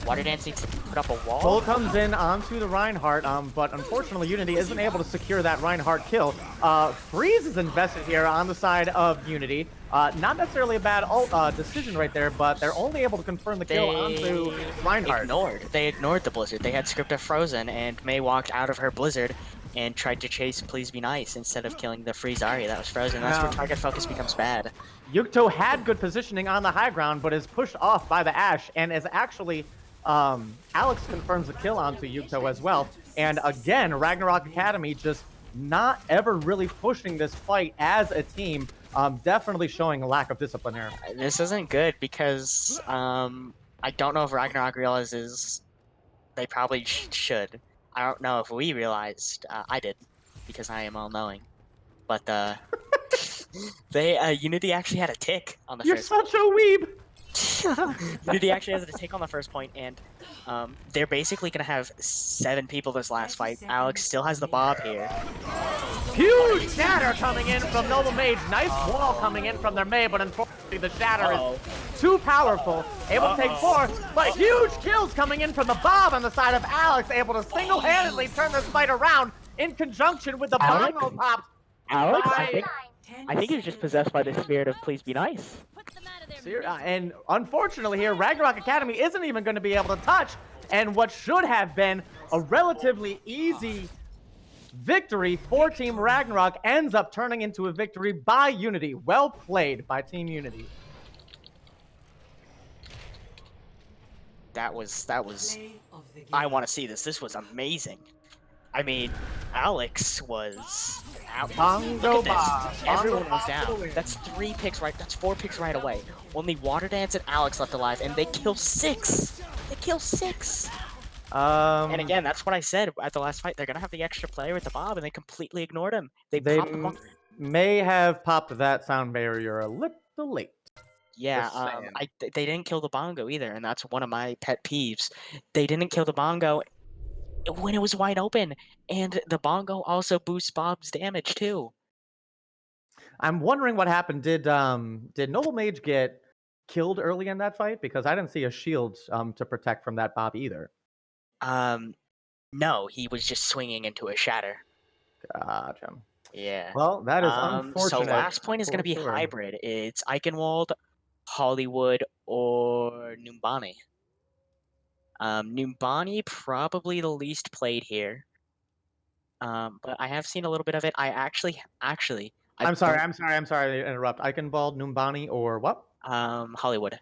A: Water Dance needs to put up a wall.
B: Pull comes in onto the Reinhardt, but unfortunately Unity isn't able to secure that Reinhardt kill. Freeze is invested here on the side of Unity. Not necessarily a bad decision right there, but they're only able to confirm the kill onto Reinhardt.
A: They ignored the Blizzard. They had Scripta frozen, and Mei walked out of her Blizzard and tried to chase Please Be Nice instead of killing the free Zarya that was frozen. That's where target focus becomes bad.
B: Yukto had good positioning on the high ground, but is pushed off by the Ashe, and is actually Alex confirms the kill onto Yukto as well. And again, Ragnarok Academy just not ever really pushing this fight as a team. Definitely showing a lack of discipline here.
A: This isn't good because I don't know if Ragnarok realizes they probably should. I don't know if we realized. I did, because I am all-knowing. But Unity actually had a tick on the
B: You're
A: first.
B: such a weeb.
A: Unity actually has a tick on the first point, and they're basically gonna have 7 people this last fight. Alex still has the Bob here.
B: Huge shatter coming in from Noble Mage. Nice wall coming in from their Mei, but unfortunately. The shatter
A: Uh-oh.
B: is too powerful. Able to take 4, but huge kills coming in from the Bob on the side of Alex, able to single-handedly turn this fight around in conjunction with the
A: Alex?
B: bongo popped.
A: Alex,
B: by-
A: I think he was just possessed by the spirit of please be nice.
B: And unfortunately here, Ragnarok Academy isn't even going to be able to touch, and what should have been a relatively easy victory for Team Ragnarok ends up turning into a victory by Unity. Well played by Team Unity.
A: That was
D: Play of the game.
A: I want to see this. This was amazing. I mean, Alex was out.
B: Bongo
A: Look at
B: Bob.
A: this. Everyone
B: Bongo
A: was
B: Bob
A: down.
B: for the win.
A: That's 3 picks right. That's 4 picks right away. Only Water Dance and Alex left alive, and they kill 6. They kill 6. And again, that's what I said at the last fight. They're gonna have the extra player with the Bob, and they completely ignored him. They popped the bomb.
B: may have popped that sound barrier a little late.
A: Yeah,
B: Just saying.
A: they didn't kill the bongo either, and that's one of my pet peeves. They didn't kill the bongo when it was wide open, and the bongo also boosts Bob's damage too.
B: I'm wondering what happened. Did Noble Mage get killed early in that fight? Because I didn't see a shield to protect from that Bob either.
A: No, he was just swinging into a shatter.
B: Gotcha.
A: Yeah.
B: Well, that is
A: So
B: unfortunate.
A: last point is going to be
B: sure.
A: hybrid. It's Eichenwald, Hollywood, or Numbani. Numbani probably the least played here. But I have seen a little bit of it.
B: I'm sorry to interrupt. Eichenwald, Numbani, or what?
A: Hollywood.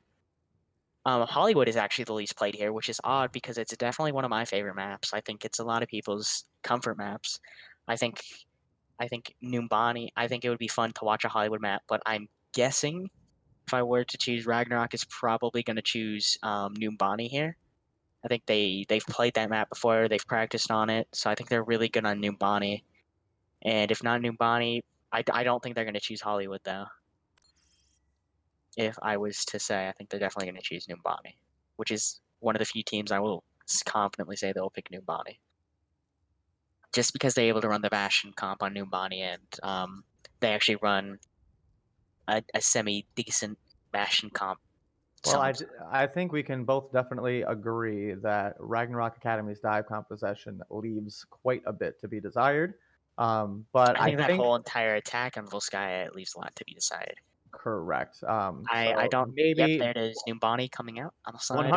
A: Hollywood is actually the least played here, which is odd because it's definitely one of my favorite maps. I think it's a lot of people's comfort maps. I think Numbani. I think it would be fun to watch a Hollywood map, but I'm guessing if I were to choose Ragnarok, is probably going to choose Numbani here. I think they've played that map before. They've practiced on it, so I think they're really good on Numbani. And if not Numbani, I don't think they're going to choose Hollywood though. If I was to say, I think they're definitely going to choose Numbani, which is one of the few teams I will confidently say they'll pick Numbani. Just because they're able to run the Bastion comp on Numbani, and they actually run a semi-decent Bastion comp.
B: Well, I think we can both definitely agree that Ragnarok Academy's dive comp possession leaves quite a bit to be desired. But
A: I think that whole entire attack on Volskaya leaves a lot to be decided.
B: Correct.
A: I don't.
B: Maybe.
A: Yep, there it is. Numbani coming out on the side.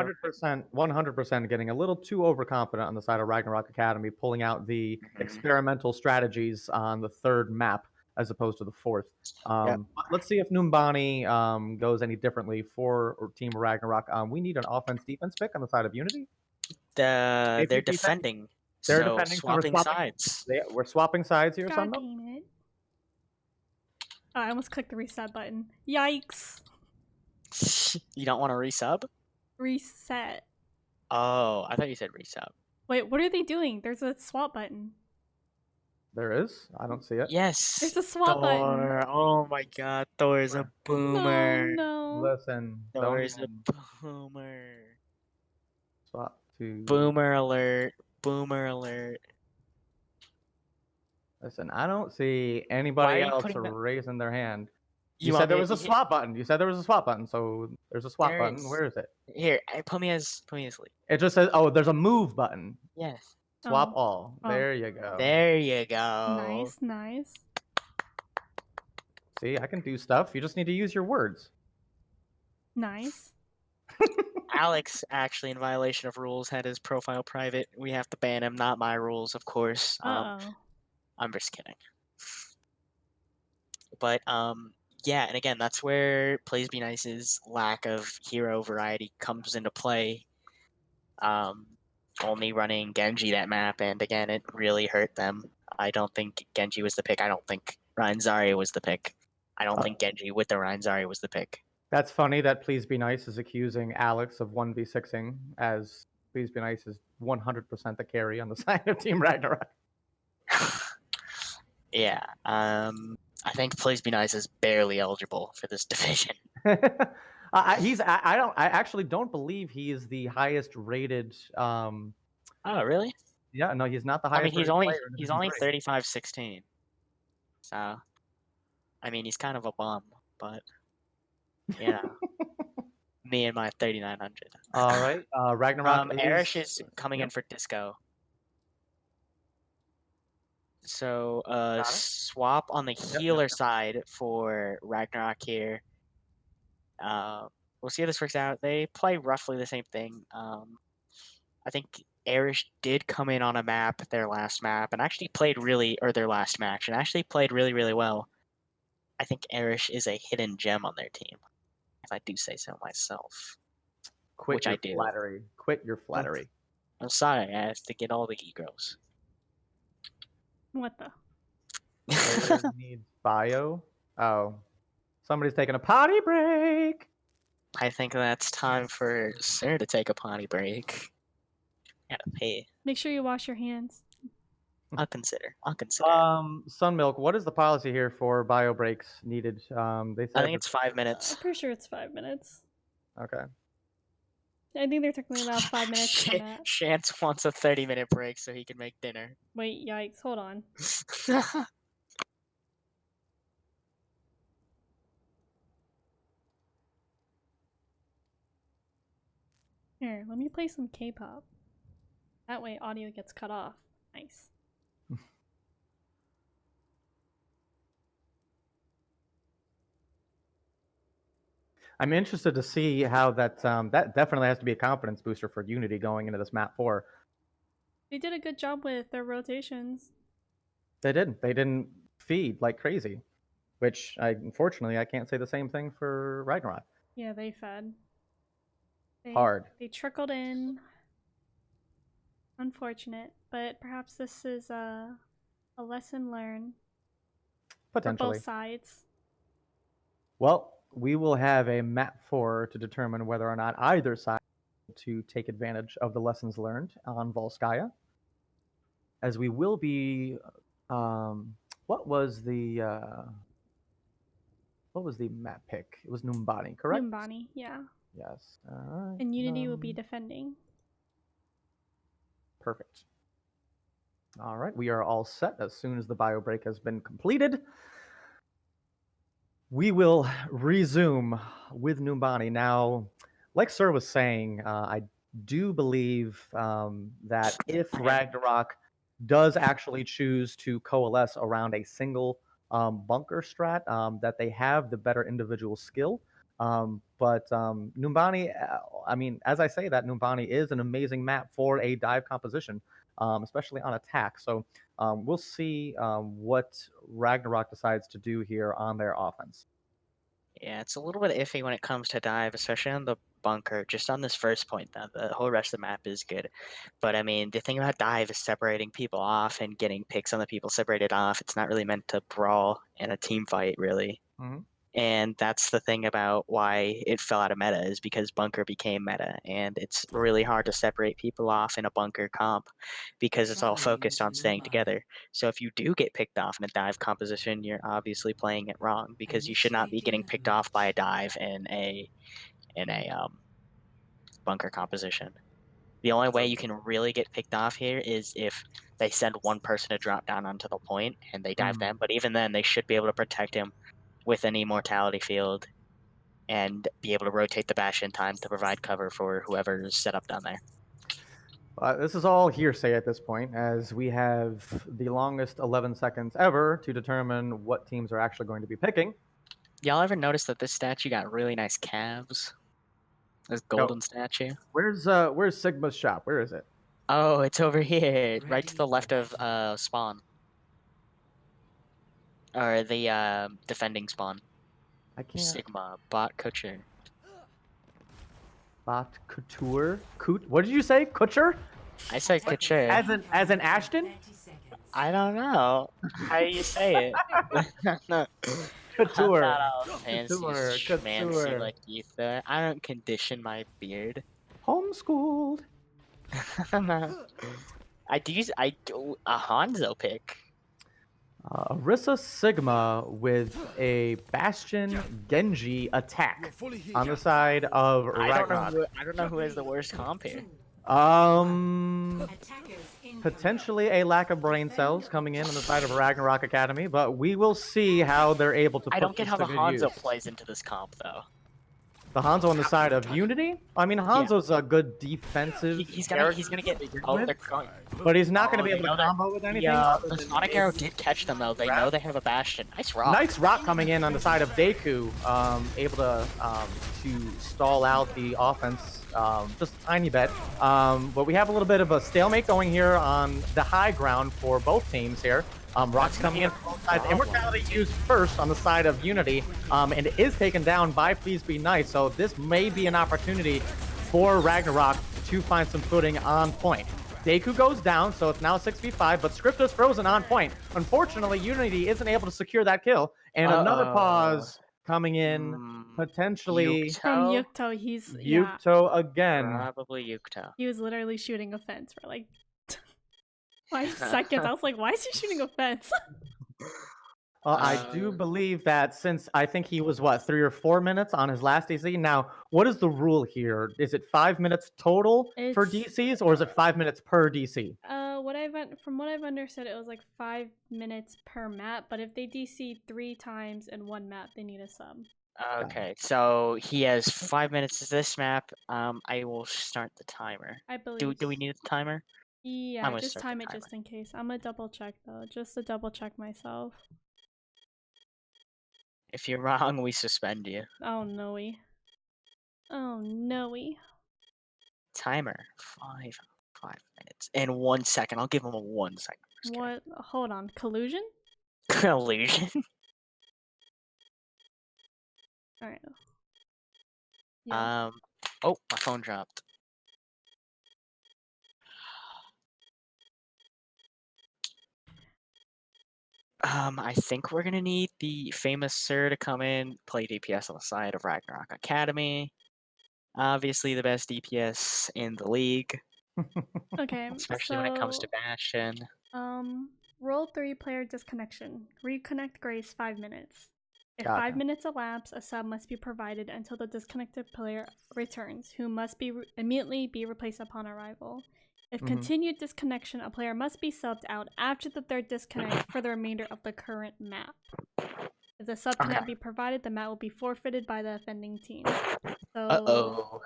B: 100% getting a little too overconfident on the side of Ragnarok Academy, pulling out the experimental strategies on the 3rd map as opposed to the 4th. Let's see if Numbani goes any differently for Team Ragnarok. We need an offense-defense pick on the side of Unity.
A: They're defending.
B: They're
A: so
B: defending.
A: swapping sides.
B: We're swapping sides here,
C: God
B: Sunmo.
C: damn it. Oh, I almost clicked the reset button. Yikes.
A: You don't want to resub?
C: Reset.
A: Oh, I thought you said resub.
C: Wait, what are they doing? There's a swap button.
B: There is? I don't see it.
A: Yes.
C: There's a swap button.
A: Oh my god, Thor is a boomer.
C: No.
B: Listen.
A: Thor is a boomer.
B: Swap to...
A: Boomer alert. Boomer alert.
B: Listen, I don't see anybody else raising their hand. You said there was a swap button. You said there was a swap button, so there's a swap button. Where is it?
A: Here, put me as lead.
B: It just says, oh, there's a move button.
A: Yes.
B: Swap all. There you go.
A: There you go.
C: Nice, nice.
B: See, I can do stuff. You just need to use your words.
C: Nice.
A: Alex, actually, in violation of rules, had his profile private. We have to ban him. Not my rules, of course. I'm just kidding. But yeah, and again, that's where Plays Be Nice's lack of hero variety comes into play. Only running Genji that map, and again, it really hurt them. I don't think Genji was the pick. I don't think Ryan Zarya was the pick. I don't think Genji with the Ryan Zarya was the pick.
B: That's funny that Please Be Nice is accusing Alex of 1v6ing, as Please Be Nice is 100% the carry on the side of Team Ragnarok.
A: Yeah, I think Please Be Nice is barely eligible for this division.
B: I actually don't believe he is the highest rated.
A: Oh, really?
B: Yeah, no, he's not the highest.
A: I mean, he's only 35-16. So, I mean, he's kind of a bum, but You know, me and my 3900.
B: All right. Ragnarok
A: Erish
B: is.
A: is coming in
B: Yep.
A: for disco. So,
B: Got it.
A: swap on the
B: Yep.
A: healer side for Ragnarok here. We'll see how this works out. They play roughly the same thing. I think Erish did come in on a map, their last map, and actually played really, or their last match, and actually played really, really well. I think Erish is a hidden gem on their team, if I do say so myself,
B: Quit
A: which
B: your
A: I do.
B: flattery. Quit your
A: Oh,
B: flattery.
A: I'm sorry, I have to get all the e-girls.
C: What the?
B: Player needs bio. Oh, somebody's taking a potty break.
A: I think that's time for Sir to take a potty break. Gotta pay.
C: Make sure you wash your hands.
A: I'll consider. I'll consider.
B: Sunmilk, what is the policy here for bio breaks needed? They
A: I
B: said
A: think it's 5 minutes.
C: I'm pretty sure it's 5 minutes.
B: okay.
C: I think they're technically allowed 5 minutes on that.
A: Chance wants a 30-minute break so he can make dinner.
C: Wait, yikes, hold on. Here, let me play some K-pop. That way audio gets cut off. Nice.
B: I'm interested to see how that that definitely has to be a confidence booster for Unity going into this map 4.
C: They did a good job with their rotations.
B: They didn't. They didn't feed like crazy, which unfortunately I can't say the same thing for Ragnarok.
C: Yeah, they fed.
B: Hard.
C: They trickled in. Unfortunate, but perhaps this is a lesson learned for
B: Potentially.
C: both sides.
B: Well, we will have a map 4 to determine whether or not either side to take advantage of the lessons learned on Volskaya. As we will be, what was the map pick? It was Numbani, correct?
C: Numbani, yeah.
B: Yes. All right.
C: And Unity will be defending.
B: Perfect. All right, we are all set. As soon as the bio break has been completed, we will resume with Numbani. Now, like Sir was saying, I do believe that if Ragnarok does actually choose to coalesce around a single bunker strat, that they have the better individual skill. But Numbani, I mean, as I say that, Numbani is an amazing map for a dive composition, especially on attack. So we'll see what Ragnarok decides to do here on their offense.
A: Yeah, it's a little bit iffy when it comes to dive, especially on the bunker. Just on this first point, though, the whole rest of the map is good. But I mean, the thing about dive is separating people off and getting picks on the people separated off. It's not really meant to brawl in a team fight, really.
B: Mm-hmm.
A: And that's the thing about why it fell out of meta, is because bunker became meta, and it's really hard to separate people off in a bunker comp because it's all focused on staying together. So if you do get picked off in a dive composition, you're obviously playing it wrong, because you should not be getting picked off by a dive in a bunker composition. The only way you can really get picked off here is if they send one person to drop down onto the point and they dive them, but even then they should be able to protect him with an immortality field and be able to rotate the bash in time to provide cover for whoever's set up down there.
B: This is all hearsay at this point, as we have the longest 11 seconds ever to determine what teams are actually going to be picking.
A: Y'all ever notice that this statue got really nice calves? This golden statue?
B: Where's Sigma's shop? Where is it?
A: Oh, it's over here, right to the left of spawn. Or the defending spawn.
B: I can't.
A: Sigma, bot Kutcher.
B: Bot Couture? What did you say? Kutcher?
A: I said Kutcher.
B: As an Ashton?
A: I don't know how you say it. No.
B: Couture.
A: I'm not all fancy,
B: Couture.
A: schmancy like Ether. I don't condition my beard.
B: Homeschooled.
A: I do a Hanzo pick.
B: Orisa Sigma with a Bastion Genji attack on the side of Ragnarok.
A: I don't know who has the worst comp here.
B: Potentially a lack of brain cells coming in on the side of Ragnarok Academy, but we will see how they're able to put
A: I don't get how the
B: this to good
A: Hanzo
B: use.
A: plays into this comp, though.
B: The Hanzo on the side of Unity? I mean, Hanzo's a good defensive
A: He's
B: character
A: gonna get.
B: to begin
A: Oh,
B: with,
A: they're going.
B: but he's not going to
A: Oh,
B: be
A: they
B: able
A: know
B: to
A: that.
B: combo with anything.
A: The Sonic Arrow did catch them though. They
B: Grab.
A: know they have a Bastion. Nice rock.
B: Nice rock coming in on the side of Deku, able to stall out the offense just a tiny bit. But we have a little bit of a stalemate going here on the high ground for both teams here. Rock's coming in from both sides. Immortality used first on the side of Unity, and it is taken down by Please Be Nice. So this may be an opportunity for Ragnarok to find some footing on point. Deku goes down, so it's now 6v5, but Scripto's frozen on point. Unfortunately, Unity isn't able to secure that kill, and another pause coming in, potentially
C: From Yukto, he's
B: Yukto again.
A: Probably Yukto.
C: He was literally shooting a fence for like 5 seconds. I was like, why is he shooting a fence?
B: I do believe that since I think he was, 3 or 4 minutes on his last DC. Now, what is the rule here? Is it 5 minutes total for DCs, or is it 5 minutes per DC?
C: From what I've understood, it was like 5 minutes per map, but if they DC 3 times in one map, they need a sub.
A: Okay, so he has 5 minutes this map. I will start the timer.
C: I believe.
A: Do we need a timer?
C: Yeah, just time it just in case. I'm gonna double check though, just to double check myself.
A: If you're wrong, we suspend you.
C: Oh no-y. Oh no-y.
A: Timer. 5 minutes. And 1 second. I'll give him a 1 second.
C: What? Hold on. Collusion?
A: Collusion?
C: Alright. Yeah.
A: Oh, my phone dropped. I think we're gonna need the famous Sir to come in, play DPS on the side of Ragnarok Academy. Obviously the best DPS in the league.
C: Okay,
A: especially when it comes to Bastion.
C: Roll 3 player disconnection. Reconnect Grace 5 minutes. If
B: Gotcha.
C: 5 minutes elapse, a sub must be provided until the disconnected player returns, who must be immediately be replaced upon arrival. If continued disconnection, a player must be subbed out after the 3rd disconnect for the remainder of the current map. If the sub cannot be provided, the map will be forfeited by the offending team. So,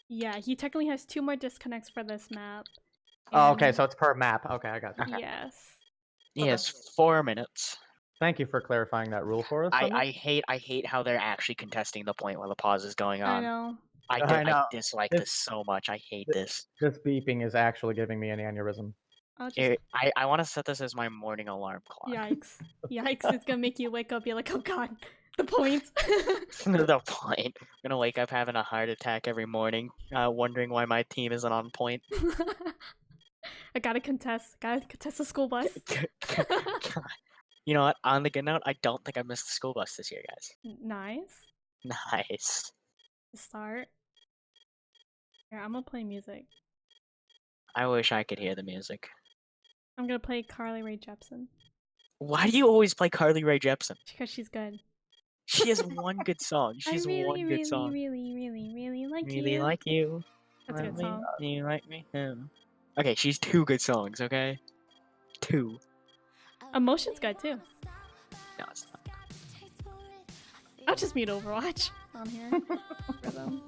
C: yeah, he technically has 2 more disconnects for this map.
B: Oh, okay, so it's per map. Okay, I got you.
C: Yes.
A: He has 4 minutes.
B: Thank you for clarifying that rule for us.
A: I hate how they're actually contesting the point while the pause is going on.
C: I know.
A: I dislike this so much. I hate this.
B: This beeping is actually giving me an aneurysm.
A: I want to set this as my morning alarm clock.
C: Yikes. Yikes, it's gonna make you wake up, be like, oh god, the point.
A: The point. I'm gonna wake up having a heart attack every morning, wondering why my team isn't on point.
C: I gotta contest the school bus.
A: You know what? On the good note, I don't think I missed the school bus this year, guys.
C: Nice.
A: Nice.
C: Start. Here, I'm gonna play music.
A: I wish I could hear the music.
C: I'm gonna play Carly Rae Jepsen.
A: Why do you always play Carly Rae Jepsen?
C: Because she's good.
A: She has one good song. She's
C: I
A: one good song.
C: really like you.
A: Really like you.
C: That's a good song.
A: You like me? Okay, she's 2 good songs, okay? 2.
C: Emotion's good too.
A: No, it's not.
C: I'll just mute Overwatch on here for them.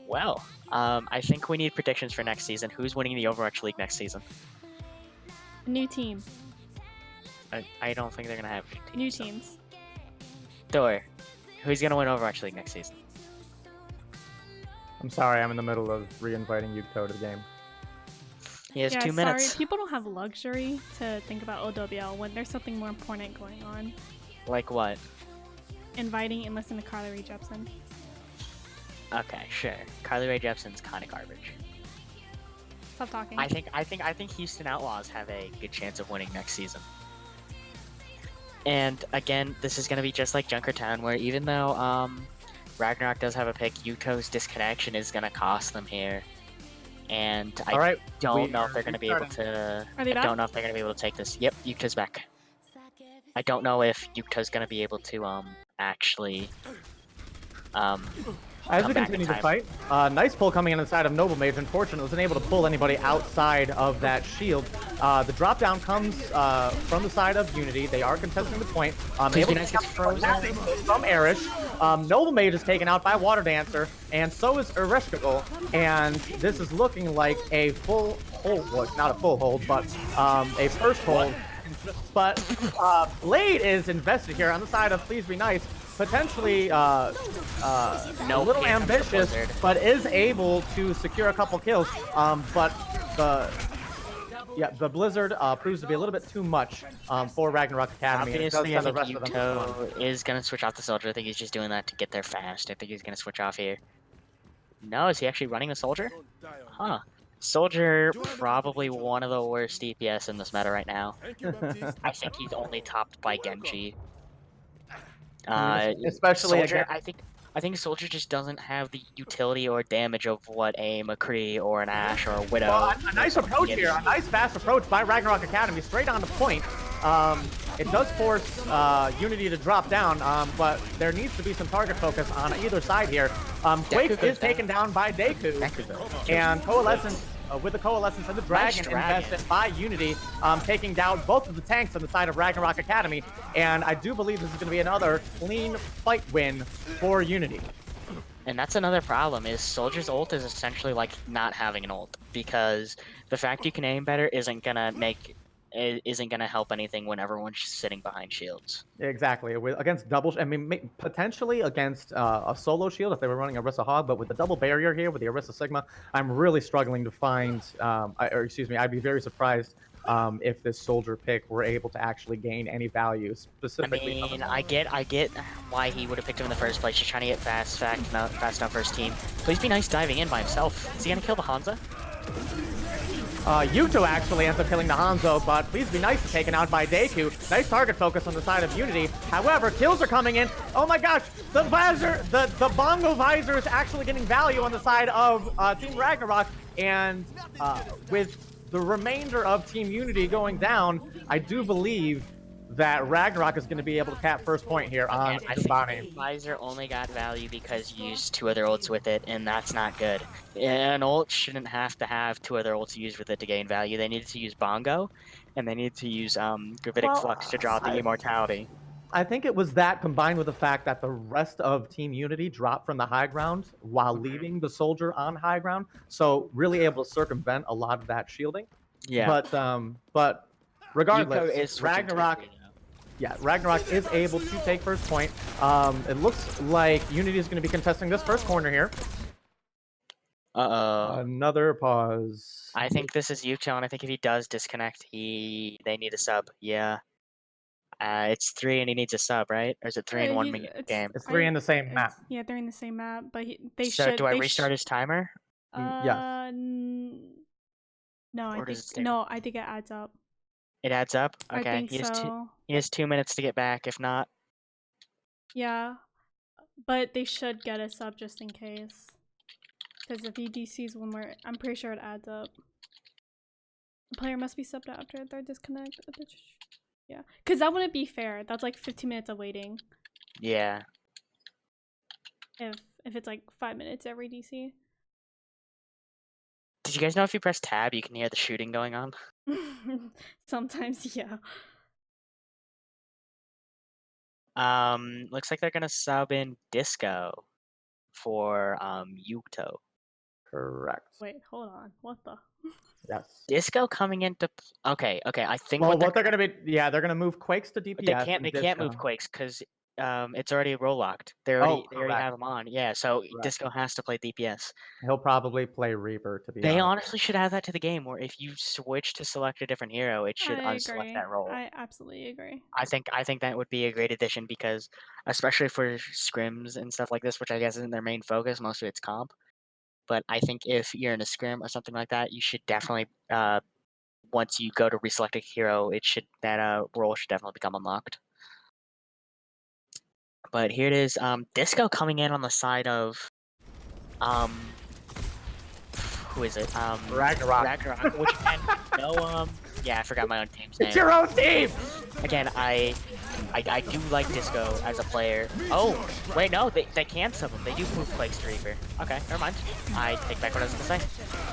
A: Well, I think we need predictions for next season. Who's winning the Overwatch League next season?
C: New team.
A: I don't think they're gonna have
C: New teams.
A: Thor, who's gonna win Overwatch League next season?
B: I'm sorry, I'm in the middle of re-inviting Yukto to the game.
A: He has 2 minutes.
C: Sorry, people don't have luxury to think about OWL when there's something more important going on.
A: Like what?
C: Inviting and listening to Carly Rae Jepsen.
A: Okay, sure. Carly Rae Jepsen's kind of garbage.
C: Stop talking.
A: I think Houston Outlaws have a good chance of winning next season. And again, this is gonna be just like Junkertown, where even though Ragnarok does have a pick, Yuto's disconnection is gonna cost them here. And I don't know if they're gonna be able to. I don't know if they're gonna be able to take this. Yep, Yukta's back. I don't know if Yukta's gonna be able to actually
B: as we continue to fight, nice pull coming in inside of Noble Mage. Unfortunately, wasn't able to pull anybody outside of that shield. The drop down comes from the side of Unity. They are contesting the point. Able to
A: gets frozen.
B: from Erish. Noble Mage is taken out by Water Dancer, and so is Ereshkigal. And this is looking like a full hold. Well, not a full hold, but a first hold. But Blade is invested here on the side of Please Be Nice. Potentially a little ambitious, but is able to secure a couple kills. But the Blizzard proves to be a little bit too much for Ragnarok Academy.
A: Obviously, I think Yuto is going to switch off the Soldier. I think he's just doing that to get there fast. I think he's going to switch off here. No, is he actually running the Soldier? Huh. Soldier, probably one of the worst DPS in this meta right now. I think he's only topped by Genji.
B: Especially
A: Soldier, I think Soldier just doesn't have the utility or damage of what a McCree or an Ashe or a Widow.
B: Well, a nice approach here, a nice fast approach by Ragnarok Academy, straight on the point. It does force Unity to drop down, but there needs to be some target focus on either side here. Quake is taken down by Deku, and Coalescence, with the Coalescence and the Dragon invested by Unity, taking down both of the tanks on the side of Ragnarok Academy, and I do believe this is going to be another clean fight win for Unity.
A: And that's another problem, is Soldier's ult is essentially like not having an ult, because the fact you can aim better isn't gonna help anything when everyone's sitting behind shields.
B: Exactly. Against double, I mean, potentially against a solo shield if they were running Orisa Hog, but with the double barrier here with the Orisa Sigma, I'm really struggling to find, I'd be very surprised if this Soldier pick were able to actually gain any value specifically.
A: I mean, I get why he would have picked him in the first place, just trying to get fast enough for his team. Please Be Nice diving in by himself. Is he gonna kill the Hanzo?
B: Yuto actually ends up killing the Hanzo, but Please Be Nice is taken out by Deku. Nice target focus on the side of Unity. However, kills are coming in. Oh my gosh, the visor, the bongo visor is actually getting value on the side of Team Ragnarok, and with the remainder of Team Unity going down, I do believe that Ragnarok is going to be able to cap first point here on Bonnie.
A: Visor only got value because you used two other ults with it, and that's not good. An ult shouldn't have to have two other ults used with it to gain value. They needed to use Bongo, and they needed to use Gravitic Flux to draw the Immortality.
B: I think it was that combined with the fact that the rest of Team Unity dropped from the high ground while leaving the Soldier on high ground, so really able to circumvent a lot of that shielding.
A: Yeah.
B: But regardless,
A: Ragnarok
B: is able to take first point. It looks like Unity is going to be contesting this first corner here. Another pause.
A: I think this is Yuto, and I think if he does disconnect, they need a sub. Yeah. It's 3 and he needs a sub, right? Or is it 3 in 1 game?
B: It's 3 in the same map.
C: Yeah, they're in the same map, but they
A: so
C: should.
A: Do I restart his timer?
B: Yes.
C: No, I think it adds up.
A: It adds up? Okay.
C: I think so.
A: He has 2 minutes to get back, if not.
C: Yeah, but they should get a sub just in case. Because if he DCs one more, I'm pretty sure it adds up. The player must be subbed after their disconnect. Yeah, because that wouldn't be fair. That's like 15 minutes of waiting.
A: Yeah.
C: If it's like 5 minutes every DC.
A: Did you guys know if you press tab, you can hear the shooting going on?
C: Sometimes, yeah.
A: Looks like they're gonna sub in Disco for Yuto.
B: Correct.
C: Wait, hold on. What the?
B: Yes.
A: Disco coming into okay. I think
B: what they're gonna be, they're gonna move Quakes to DPS.
A: They can't move Quakes because it's already roll locked. They already have them on. Yeah, so Disco has to play DPS.
B: He'll probably play Reaper to be
A: They
B: honest.
A: honestly should add that to the game, where if you switch to select a different hero, it should unselect that role.
C: I absolutely agree.
A: I think that would be a great addition, because especially for scrims and stuff like this, which I guess isn't their main focus, most of it's comp. But I think if you're in a scrim or something like that, you should definitely once you go to reselect a hero, that role should definitely become unlocked. But here it is, Disco coming in on the side of who is it?
B: Ragnarok.
A: Which no, yeah, I forgot my own team's name.
B: It's your own team!
A: Again, I do like Disco as a player. Oh, wait, no, they can sub him. They do move Quakes to Reaper. Okay, never mind. I take back what I was gonna say.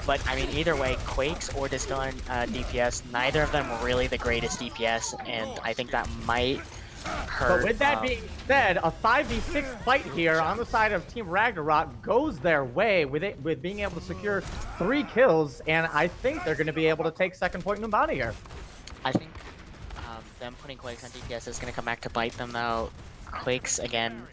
A: But, I mean, either way, Quakes or Disco on DPS, neither of them were really the greatest DPS, and I think that might hurt.
B: But with that being said, a 5v6 fight here on the side of Team Ragnarok goes their way with being able to secure 3 kills, and I think they're going to be able to take second point Numbani here.
A: I think them putting Quakes on DPS is going to come back to bite them, though. Quakes, again,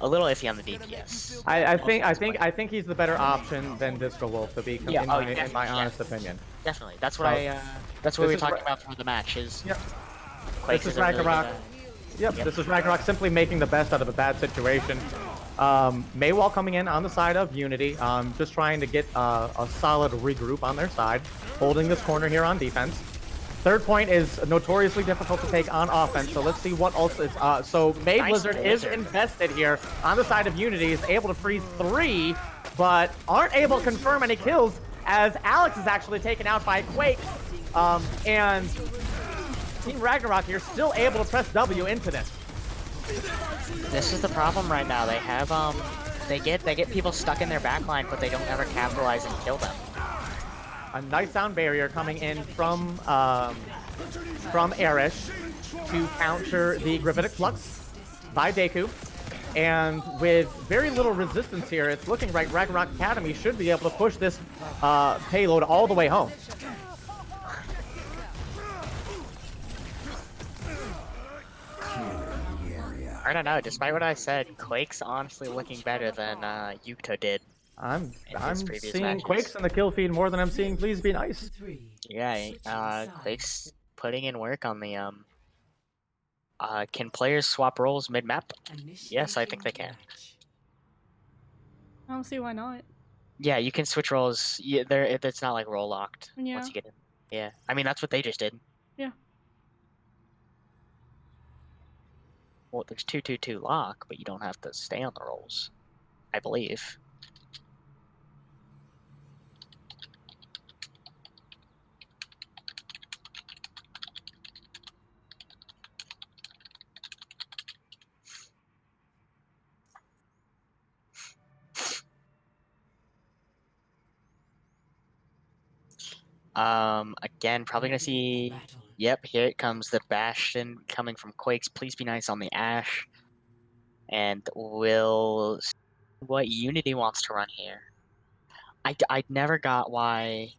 A: a little iffy on the DPS.
B: I think he's the better option than Disco Wolf, to be in my honest opinion.
A: Definitely, that's what that's what we were talking about for the match. Is Quakes
B: this is Ragnarok. Yep, this is Ragnarok simply making the best out of a bad situation. Maywall coming in on the side of Unity, just trying to get a solid regroup on their side, holding this corner here on defense. Third point is notoriously difficult to take on offense, so let's see what else is. So May Blizzard is invested here on the side of Unity, is able to freeze 3, but aren't able to confirm any kills as Alex is actually taken out by Quakes, and Team Ragnarok here still able to press W into this.
A: This is the problem right now. They have they get people stuck in their backline, but they don't ever capitalize and kill them.
B: A nice sound barrier coming in from Erish to counter the Gravitic Flux by Deku. And with very little resistance here, it's looking like Ragnarok Academy should be able to push this payload all the way home.
A: I don't know. Despite what I said, Quake's honestly looking better than Yukto did.
B: I'm seeing
A: matches.
B: Quakes in the kill feed more than I'm seeing Please Be Nice.
A: Yeah, Quake's putting in work on the can players swap roles mid-map? Yes, I think they can.
C: I don't see why not.
A: Yeah, you can switch roles. Yeah, it's not like role locked
C: Yeah.
A: once you get in. Yeah, I mean that's what they just did.
C: Yeah.
A: Well, there's 2-2-2 lock, but you don't have to stay on the roles, I believe. Again, probably gonna see. Yep, here it comes, the Bastion coming from Quakes. Please Be Nice on the Ash, and we'll see what Unity wants to run here. I never got why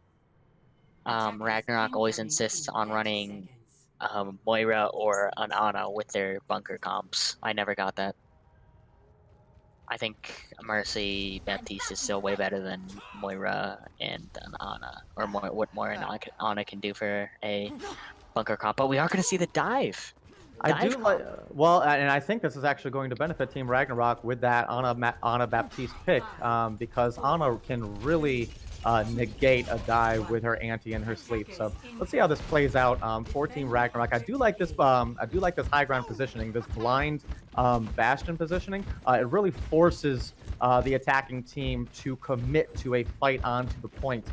A: Ragnarok always insists on running Moira or an Ana with their bunker comps. I never got that. I think Mercy Baptiste is still way better than Moira and an Ana, or what Moira and Ana can do for a bunker comp. But we are going to see the dive.
B: I do like, well, and I think this is actually going to benefit Team Ragnarok with that Ana Baptiste pick, because Ana can really negate a dive with her anti in her sleep. So let's see how this plays out for Team Ragnarok. I do like this. High ground positioning, this blind Bastion positioning. It really forces the attacking team to commit to a fight onto the point.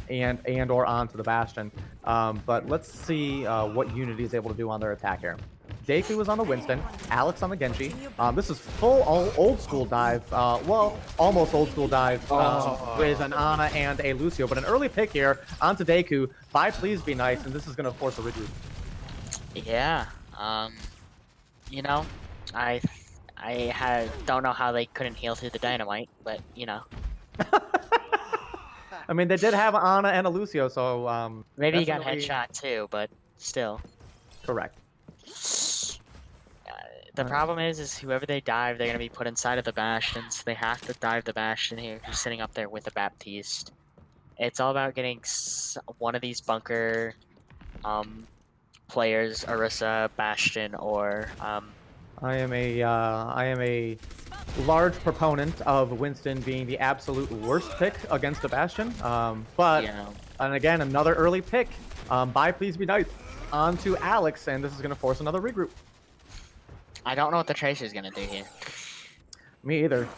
B: And or onto the Bastion. But let's see what Unity is able to do on their attack here. Deku is on the Winston, Alex on the Genji. This is full old school dive, well, almost old school dive with an Ana and a Lucio, but an early pick here onto Deku by Please Be Nice, and this is going to force a regroup.
A: Yeah, you know, I don't know how they couldn't heal through the dynamite, but you know.
B: I mean, they did have Ana and a Lucio, so
A: maybe he got headshot too, but still.
B: Correct.
A: The problem is whoever they dive, they're gonna be put inside of the Bastions. They have to dive the Bastion here, who's sitting up there with the Baptiste. It's all about getting one of these bunker players, Orisa, Bastion, or
B: I am a large proponent of Winston being the absolute worst pick against a Bastion. But
A: yeah.
B: And again, another early pick by Please Be Nice onto Alex, and this is going to force another regroup.
A: I don't know what the Tracer's going to do here.
B: Me either.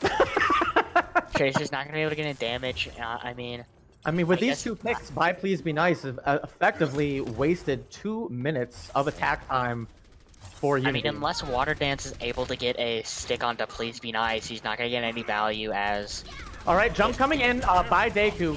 A: Tracer's not going to be able to get any damage. I mean,
B: I mean, with
A: I
B: these
A: guess
B: 2 picks, by Please Be Nice effectively wasted 2 minutes of attack time for
A: I mean,
B: Unity.
A: unless Water Dance is able to get a stick onto Please Be Nice, he's not gonna get any value as.
B: All right, jump coming in by Deku.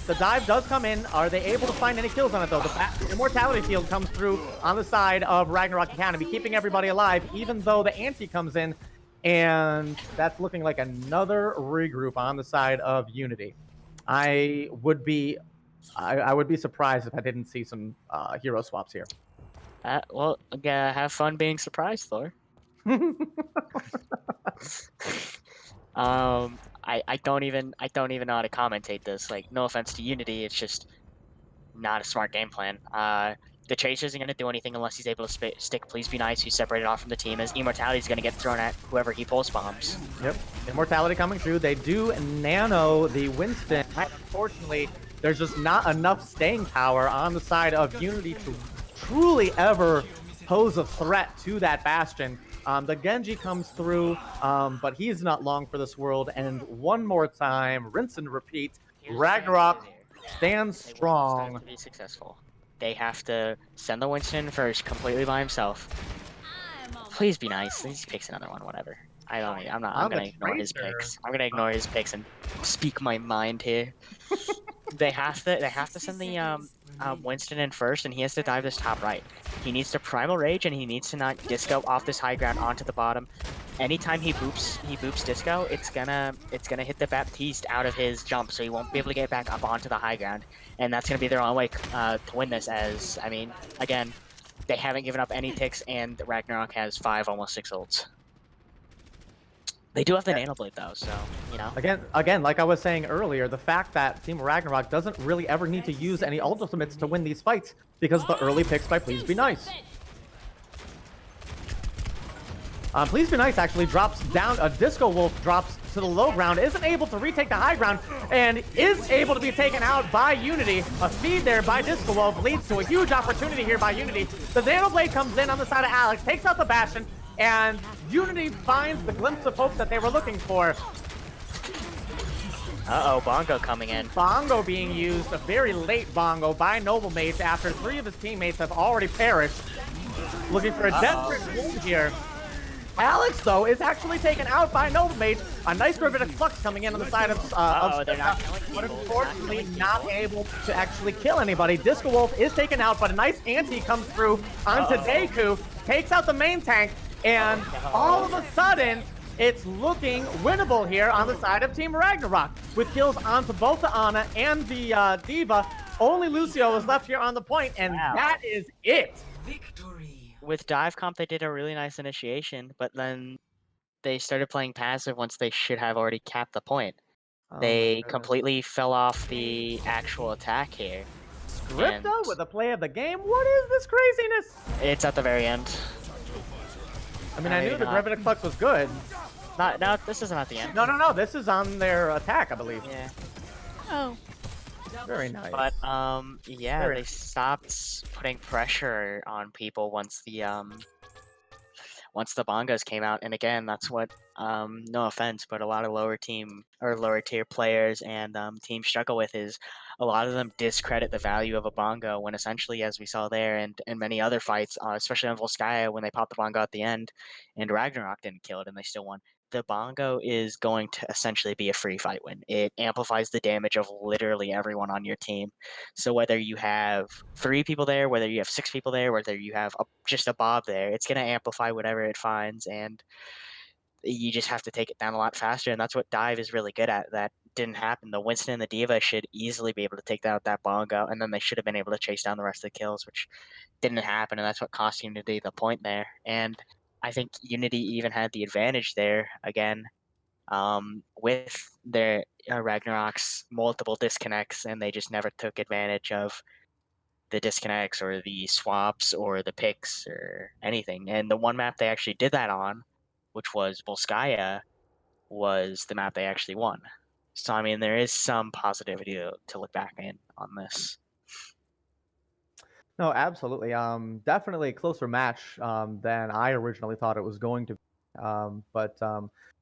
B: The dive does come in. Are they able to find any kills on it, though? The Immortality Field comes through on the side of Ragnarok Academy, keeping everybody alive, even though the Anti comes in, and that's looking like another regroup on the side of Unity. I would be surprised if I didn't see some hero swaps here.
A: Well, have fun being surprised, Thor. I don't even know how to commentate this. Like, no offense to Unity, it's just not a smart game plan. The Tracer isn't going to do anything unless he's able to stick Please Be Nice, who's separated off from the team, as Immortality is going to get thrown at whoever he pulse bombs.
B: Yep, Immortality coming through. They do nano the Winston. Unfortunately, there's just not enough staying power on the side of Unity to truly ever pose a threat to that Bastion. The Genji comes through, but he's not long for this world. And one more time, rinse and repeat. Ragnarok stands strong.
A: To be successful, they have to send the Winston first, completely by himself. Please be nice. He picks another one, whatever. I'm gonna ignore his picks. I'm gonna ignore his picks and speak my mind here. They have to send the Winston in first, and he has to dive this top right. He needs to primal rage, and he needs to knock Disco off this high ground onto the bottom. Anytime he boops Disco, it's gonna hit the Baptiste out of his jump, so he won't be able to get back up onto the high ground, and that's gonna be their only way to win this. As I mean, again, they haven't given up any ticks, and Ragnarok has 5, almost 6 ults. They do have the Nano Blade though, so you know.
B: Again, like I was saying earlier, the fact that Team Ragnarok doesn't really ever need to use any ultimates to win these fights because of the early picks by Please Be Nice. Please Be Nice actually drops down. Disco Wolf drops to the low ground, isn't able to retake the high ground, and is able to be taken out by Unity. A feed there by Disco Wolf leads to a huge opportunity here by Unity. The Nano Blade comes in on the side of Alex, takes out the Bastion, and Unity finds the glimpse of hope that they were looking for.
A: Uh-oh, Bongo coming in.
B: Bongo being used, a very late Bongo by Noble Mage after 3 of his teammates have already perished. Looking for a desperate wound here. Alex, though, is actually taken out by Noble Mage. A nice Gravitic Flux coming in on the side of
A: they're not killing people.
B: But unfortunately not able to actually kill anybody. Disco Wolf is taken out, but a nice anti comes through onto Deku, takes out the main tank, and all of a sudden, it's looking winnable here on the side of Team Ragnarok. With kills onto both the Ana and the Diva, only Lucio is left here on the point, and that is it.
D: Victory.
A: With Dive Comp, they did a really nice initiation, but then they started playing passive once they should have already capped the point. They completely fell off the actual attack here.
B: Scripta with a play of the game? What is this craziness?
A: It's at the very end.
B: I mean, I knew the Gravitic Flux was good.
A: No, this isn't at the end.
B: No. This is on their attack, I believe.
A: Yeah.
C: Oh.
B: Very nice.
A: But yeah, they stopped putting pressure on people once the bongos came out. And again, that's what no offense, but a lot of lower tier players and teams struggle with is a lot of them discredit the value of a bongo when essentially, as we saw there and many other fights, especially on Volskaya when they popped the bongo at the end and Ragnarok didn't kill it and they still won. The bongo is going to essentially be a free fight win. It amplifies the damage of literally everyone on your team. So whether you have 3 people there, whether you have 6 people there, whether you have just a Bob there, it's going to amplify whatever it finds, and you just have to take it down a lot faster, and that's what Dive is really good at. That didn't happen. The Winston and the Diva should easily be able to take out that bongo, and then they should have been able to chase down the rest of the kills, which didn't happen, and that's what cost Unity the point there. And I think Unity even had the advantage there, again, with their Ragnarok's multiple disconnects, and they just never took advantage of the disconnects or the swaps or the picks or anything. And the one map they actually did that on, which was Volskaya, was the map they actually won. So, I mean, there is some positivity to look back in on this.
B: No, absolutely. Definitely a closer match than I originally thought it was going to be. But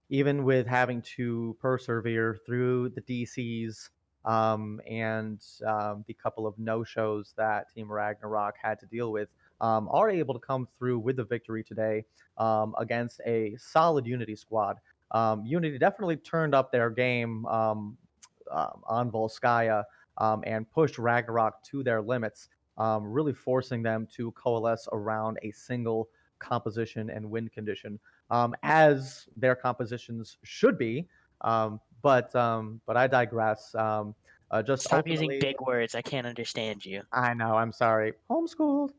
B: even with having to persevere through the DCs, and the couple of no-shows that Team Ragnarok had to deal with, are able to come through with the victory today against a solid Unity squad. Unity definitely turned up their game on Volskaya and pushed Ragnarok to their limits, really forcing them to coalesce around a single composition and win condition, as their compositions should be. But I digress. Just
A: Stop using
B: ultimately,
A: big words. I can't understand you.
B: I know. I'm sorry. Homeschooled.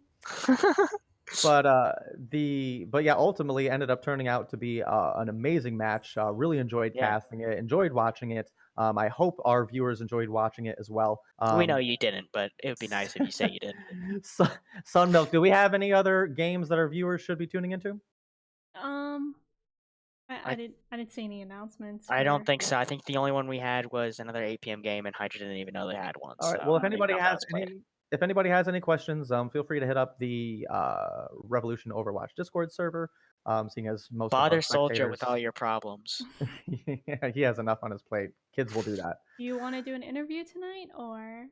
B: But yeah, ultimately ended up turning out to be an amazing match. Really enjoyed
A: Yeah.
B: casting it, enjoyed watching it. I hope our viewers enjoyed watching it as well.
A: We know you didn't, but it would be nice if you say you didn't.
B: Sunmilk, do we have any other games that our viewers should be tuning into?
C: I
A: I-
C: didn't see any announcements.
A: I don't
C: for-
A: think so. I think the only one we had was another 8 p.m. game, and Hydra didn't even know they had one.
B: All right.
A: So
B: Well,
A: I don't even know if that was played.
B: if anybody has any questions, feel free to hit up the Revolution Overwatch Discord server. Seeing as most of our
A: Bother Soldier with
B: spectators,
A: all your problems.
B: yeah, he has enough on his plate. Kids will do that.
C: Do you want to do an interview tonight, or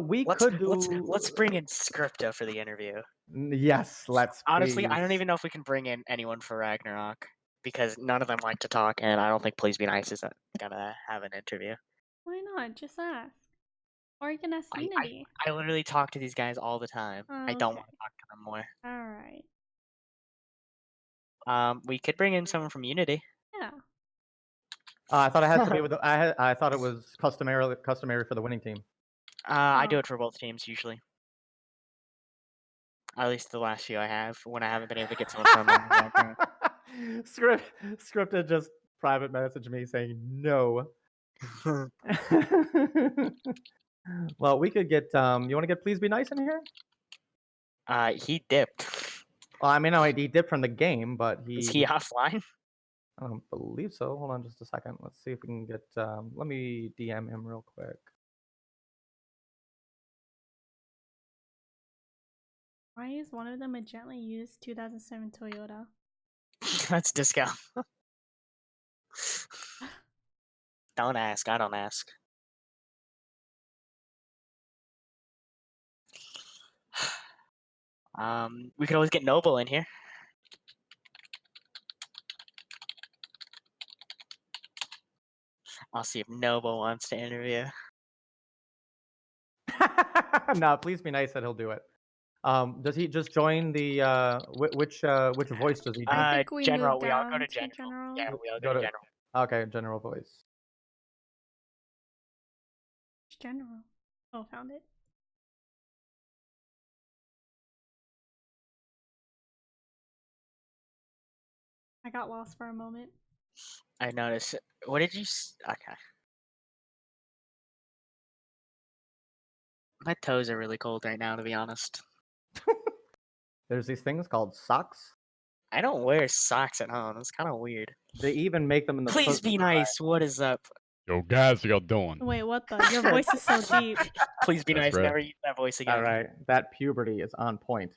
B: We
A: Let's
B: could do.
A: let's bring in Scripta for the interview.
B: Yes, let's
A: Honestly,
B: please.
A: I don't even know if we can bring in anyone for Ragnarok because none of them like to talk, and I don't think Please Be Nice is gonna have an interview.
C: why not? Just ask, or you can ask
A: I,
C: Unity.
A: I literally talk to these guys all the time. I don't
C: Okay.
A: want to talk to them more.
C: All right.
A: We could bring in someone from Unity.
C: Yeah.
B: I thought it had to be with. I thought it was customary for the winning team.
A: I do
C: Oh.
A: it for both teams usually. At least the last few I have, when I haven't been able to get someone from Ragnarok.
B: Scripted just private message me saying no. Well, we could get. You want to get Please Be Nice in here?
A: He dipped.
B: Well, I mean, no, he dipped from the game, but
A: Is he offline?
B: I don't believe so. Hold on just a second. Let's see if we can get. Let me DM him real quick.
C: Why is one of them a gently used 2007 Toyota?
A: That's disco. Don't ask. I don't ask. We could always get Noble in here. I'll see if Noble wants to interview.
B: No, Please Be Nice that he'll do it. Does he just join the which voice does he join?
C: I think we
A: General.
C: moved
A: We all go
C: down
A: to
C: to
A: general.
C: general.
A: Yeah, we all
B: Go
A: go to
B: to-
A: general.
B: Okay, general voice.
C: General. Oh, found it. I got lost for a moment.
A: I noticed. What did you? Okay. My toes are really cold right now, to be honest.
B: There's these things called socks.
A: I don't wear socks at home. It's kind of weird.
B: They even make them in the.
A: Please be nice. What is up?
E: Yo, guys, how y'all doing?
C: Wait, what the? Your voice is so deep.
A: Please be
E: That's
A: nice.
E: right.
A: Never use that voice again.
B: All right, that puberty is on point.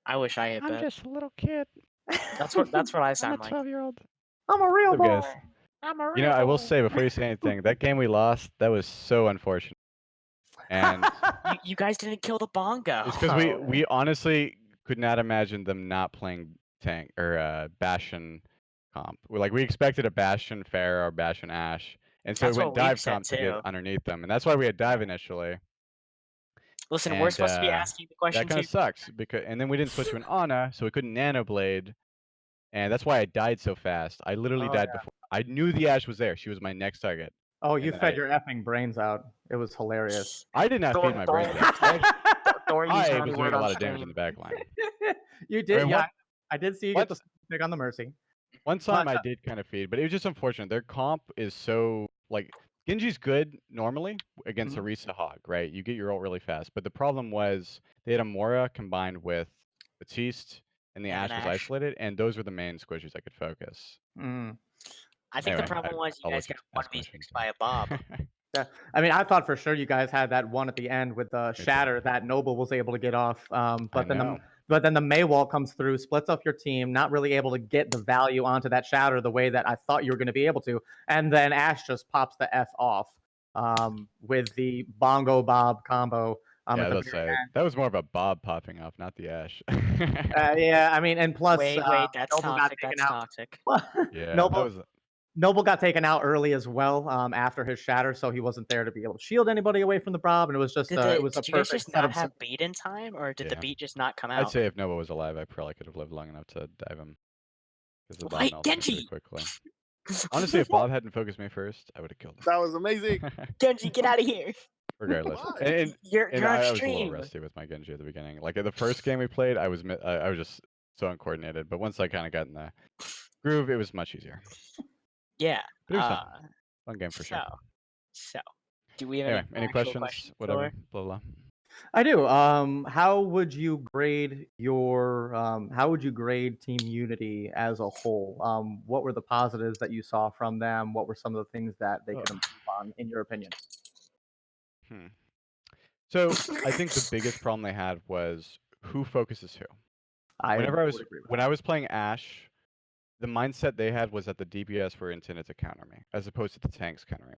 A: I wish I hit
E: I'm
A: that.
E: just a little kid.
A: That's what I
E: I'm a
A: sound like.
E: 12-year-old.
B: I'm a real
E: What's
B: boy.
E: up, guys?
A: I'm a
E: You know, I will
A: rebel.
E: say before you say anything, that game we lost, that was so unfortunate. And
A: You guys didn't kill the bongo.
E: it's because we honestly could not imagine them not playing tank or Bastion comp. We expected a Bastion Pharah or Bastion Ashe, and so
A: That's
E: we
A: what
E: went
A: we've
E: dive
A: said
E: comp to get
A: too.
E: underneath them, and that's why we had dive initially.
A: Listen, we're
E: And
A: supposed to be asking the question
E: that kind
A: too.
E: of sucks and then we didn't switch to an Ana, so we couldn't Nano Blade. And that's why I died so fast. I literally died before. I knew the Ashe was there. She was my next target.
B: Oh, you
E: And
B: fed your effing brains out. It was hilarious.
E: I did not feed my brains out.
A: Thor used
E: I
A: naughty
E: was
A: word
E: doing a
A: on
E: lot of damage in
A: stream.
E: the back line.
B: You did,
E: mean,
B: yeah. I did see you get the
E: what-
B: pick on the Mercy.
E: One time I did kind of feed, but it was just unfortunate. Their comp is so Genji's good normally against
B: Mhm.
E: Orisa Hog, right? You get your ult really fast. But the problem was they had a Mora combined with Batiste, and the
A: And
E: Ashe
A: an
E: was
A: Ashe.
E: isolated, and those were the main squishes I could focus.
B: Mm.
A: I think
E: Anyway,
A: the problem was you
E: I'll
A: guys
E: let you
A: got one
E: ask
A: of these
E: questions.
A: picks by a Bob.
B: Yeah, I mean, I thought for sure you guys had that one at the end with the
E: too.
B: shatter that Noble was able to get off. But then
E: know.
B: the Maywall comes through, splits up your team, not really able to get the value onto that shatter the way that I thought you were going to be able to, and then Ashe just pops the F off. with the Bongo Bob combo
E: Yeah,
B: at the
E: let's
B: very
E: say
B: end.
E: that was more of a Bob popping off, not the Ash.
B: Yeah, I mean, and plus
A: Wait, that's
B: Noble got
A: toxic.
B: taken
A: That's
B: out.
A: toxic.
E: Yeah, that
B: Noble
E: was.
B: Noble got taken out early as well after his shatter, so he wasn't there to be able to shield anybody away from the Bob, and it was just it was a
A: Did you guys
B: perfect
A: just not
B: setup.
A: have beat in time, or did the
E: Yeah.
A: beat just not come
E: I'd
A: out?
E: say if Nova was alive, I probably could have lived long enough to dive him. Because the Bob
A: Why,
E: melts me pretty
A: Genji?
E: quickly. Honestly, if Bob hadn't focused me first, I would have killed him.
F: That was amazing.
A: Genji, get out of here!
E: Regardless,
F: Why?
E: and
A: You're on
E: I was a little
A: stream.
E: rusty with my Genji at the beginning. Like at the first game we played, I was just so uncoordinated. But once I kind of got in the groove, it was much easier.
A: Yeah.
E: But it was fun game for sure.
A: So, do we have
E: Anyway, any
A: actual
E: questions? Whatever.
A: for?
E: Blah blah.
B: I do. How would you grade how would you grade Team Unity as a whole? What were the positives that you saw from them? What were some of the things that they could improve on, in your opinion?
E: So I think the biggest problem they had was who focuses who.
B: I
E: Whenever
B: would agree with
E: when
B: that.
E: I was playing Ash, the mindset they had was that the DPS were intended to counter me, as opposed to the tanks countering me.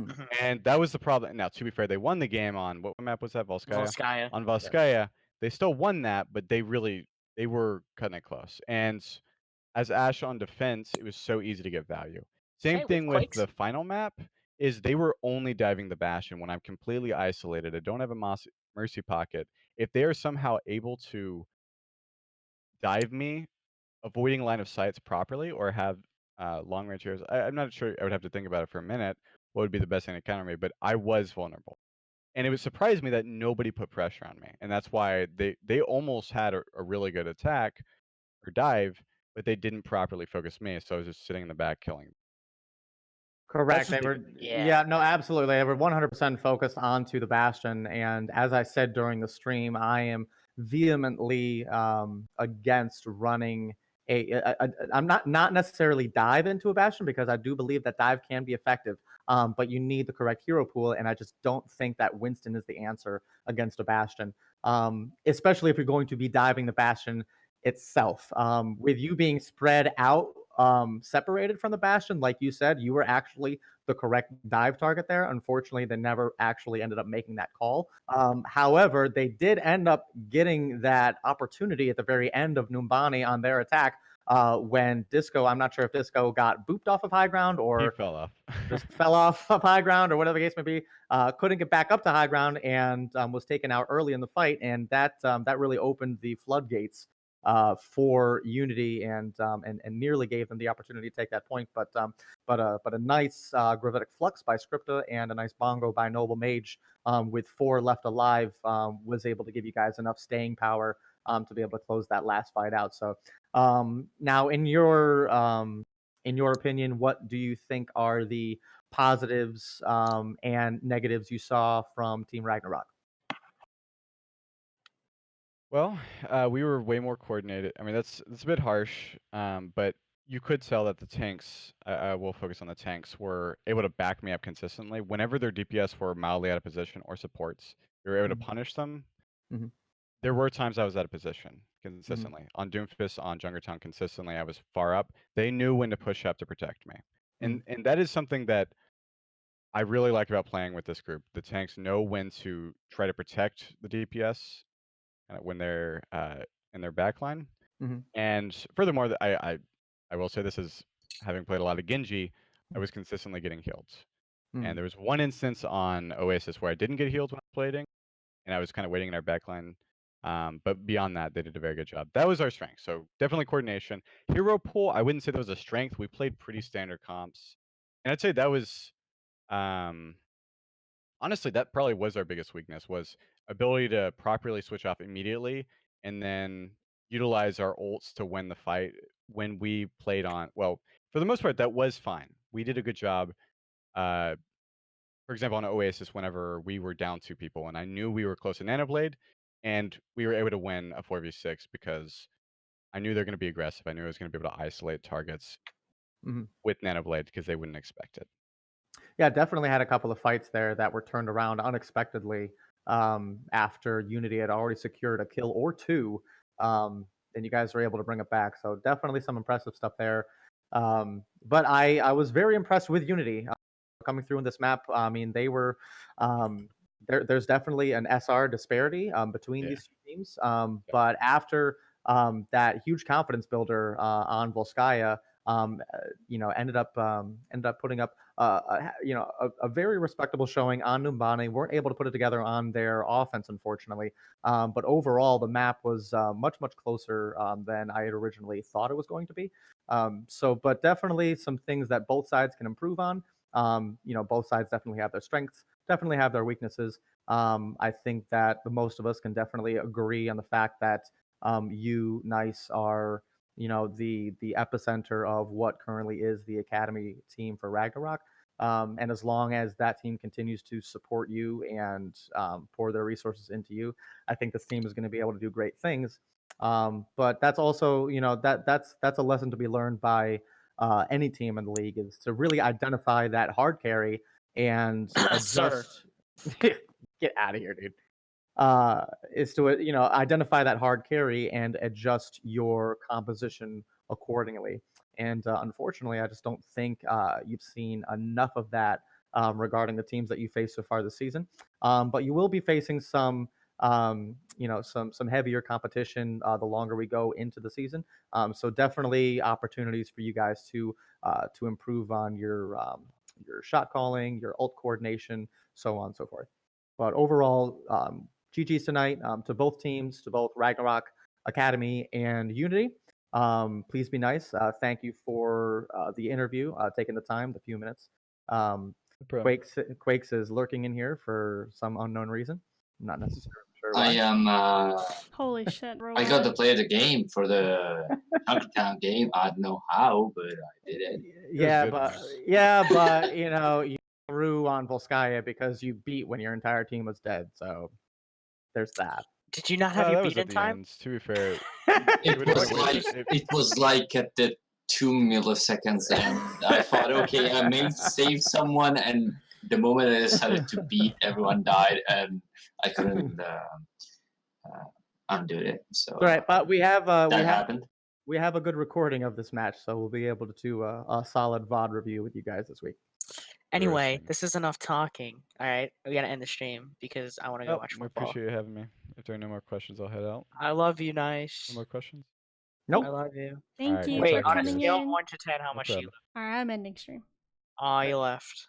A: Mhm.
E: And that was the problem. Now, to be fair, they won the game on what map was that? Volskaya.
A: Volskaya.
E: On Volskaya, they still won that, but they were cutting it close. And as Ash on defense, it was so easy to get value. Same
A: Hey, with
E: thing with
A: Quakes.
E: the final map. Is they were only diving the Bastion when I'm completely isolated. I don't have a mercy pocket. If they are somehow able to dive me, avoiding line of sights properly, or have long range arrows, I'm not sure. I would have to think about it for a minute. What would be the best thing to counter me? But I was vulnerable, and it would surprise me that nobody put pressure on me, and that's why they almost had a really good attack or dive, but they didn't properly focus me. So I was just sitting in the back killing.
B: Correct. They were,
A: Yeah.
B: no, absolutely. They were 100% focused onto the Bastion. And as I said during the stream, I am vehemently against running I'm not necessarily dive into a Bastion, because I do believe that dive can be effective. But you need the correct hero pool, and I just don't think that Winston is the answer against a Bastion, especially if you're going to be diving the Bastion itself. With you being spread out, separated from the Bastion, like you said, you were actually the correct dive target there. Unfortunately, they never actually ended up making that call. However, they did end up getting that opportunity at the very end of Numbani on their attack, when Disco, I'm not sure if Disco got booped off of high ground
E: He
B: or
E: fell off.
B: just fell off of high ground or whatever the case may be, couldn't get back up to high ground, and was taken out early in the fight, and that really opened the floodgates for Unity, and nearly gave them the opportunity to take that point. But a nice gravitic flux by Scripta and a nice bongo by Noble Mage, with 4 left alive, was able to give you guys enough staying power to be able to close that last fight out. So now, in your opinion, what do you think are the positives and negatives you saw from Team Ragnarok?
E: Well, we were way more coordinated. I mean, that's a bit harsh, but you could tell that the tanks. I will focus on the tanks. Were able to back me up consistently whenever their DPS were mildly out of position or supports. We were able to punish them.
B: Mhm.
E: There were times I was out of position
B: Mhm.
E: consistently on Doomfist, on Junkertown consistently. I was far up. They knew when to push up to protect me, and that is something that I really like about playing with this group. The tanks know when to try to protect the DPS when they're in their backline.
B: Mhm.
E: And furthermore, I will say this is having played a lot of Genji, I was consistently getting healed. And
B: Mhm.
E: there was one instance on Oasis where I didn't get healed when I was plating, and I was kind of waiting in our backline. But beyond that, they did a very good job. That was our strength. So definitely coordination. Hero pool, I wouldn't say that was a strength. We played pretty standard comps. And I'd say that was um, honestly, that probably was our biggest weakness was ability to properly switch off immediately and then utilize our ults to win the fight when we played on. Well, for the most part, that was fine. We did a good job. Uh, for example, on Oasis, whenever we were down 2 people and I knew we were close to Nanoblade, and we were able to win a 4v6 because I knew they're going to be aggressive. I knew I was going to be able to isolate targets
B: Mhm.
E: with Nanoblade because they wouldn't expect it.
B: Yeah, definitely had a couple of fights there that were turned around unexpectedly, after Unity had already secured a kill or 2, and you guys were able to bring it back. So definitely some impressive stuff there. But I was very impressed with Unity. coming through in this map. I mean, they were there's definitely an SR disparity between these two teams. But after that huge confidence builder on Volskaya, ended up putting up a very respectable showing on Numbani. Weren't able to put it together on their offense, unfortunately. But overall, the map was much closer than I had originally thought it was going to be. But definitely some things that both sides can improve on. Both sides definitely have their strengths, definitely have their weaknesses. I think that the most of us can definitely agree on the fact that you, Nice, are the epicenter of what currently is the academy team for Ragnarok. And as long as that team continues to support you and pour their resources into you, I think this team is going to be able to do great things. But that's also, that's a lesson to be learned by any team in the league, is to really identify that hard carry and adjust. Get out of here, dude. Is to identify that hard carry and adjust your composition accordingly. And unfortunately, I just don't think you've seen enough of that regarding the teams that you face so far this season. But you will be facing some some heavier competition the longer we go into the season. So definitely opportunities for you guys to improve on your shot calling, your ult coordination, so on and so forth. But overall, GG's tonight to both teams, to both Ragnarok Academy and Unity. Please be nice. Thank you for the interview, taking the time, the few minutes. Quakes is lurking in here for some unknown reason. I'm not necessarily sure why.
F: I am.
C: Holy shit,
F: I got to play the game for the Town game. I don't know how, but I did it.
B: But you threw on Volskaya because you beat when your entire team was dead. So there's that.
A: Did you not have your
E: that was
A: beat in
E: at the
A: time?
E: end. To be fair,
F: It was like at the 2 milliseconds, and I thought, okay, I may save someone, and the moment I decided to beat, everyone died, and I couldn't undo it. So
B: right, but we have
F: happened.
B: We have a good recording of this match, so we'll be able to do a solid VOD review with you guys this week.
A: Anyway, this is enough talking. All right, we gotta end the stream because I want to go watch
E: We
A: football.
E: appreciate you having me. If there are no more questions, I'll head out.
A: I love you, Nice.
E: No more questions?
B: Nope.
A: I love you.
C: Thank you
A: Wait,
C: for
A: on a
C: coming
A: scale of
C: in.
A: 1 to 10, how much do you love?
C: Alright, I'm ending stream.
A: Aw, you left.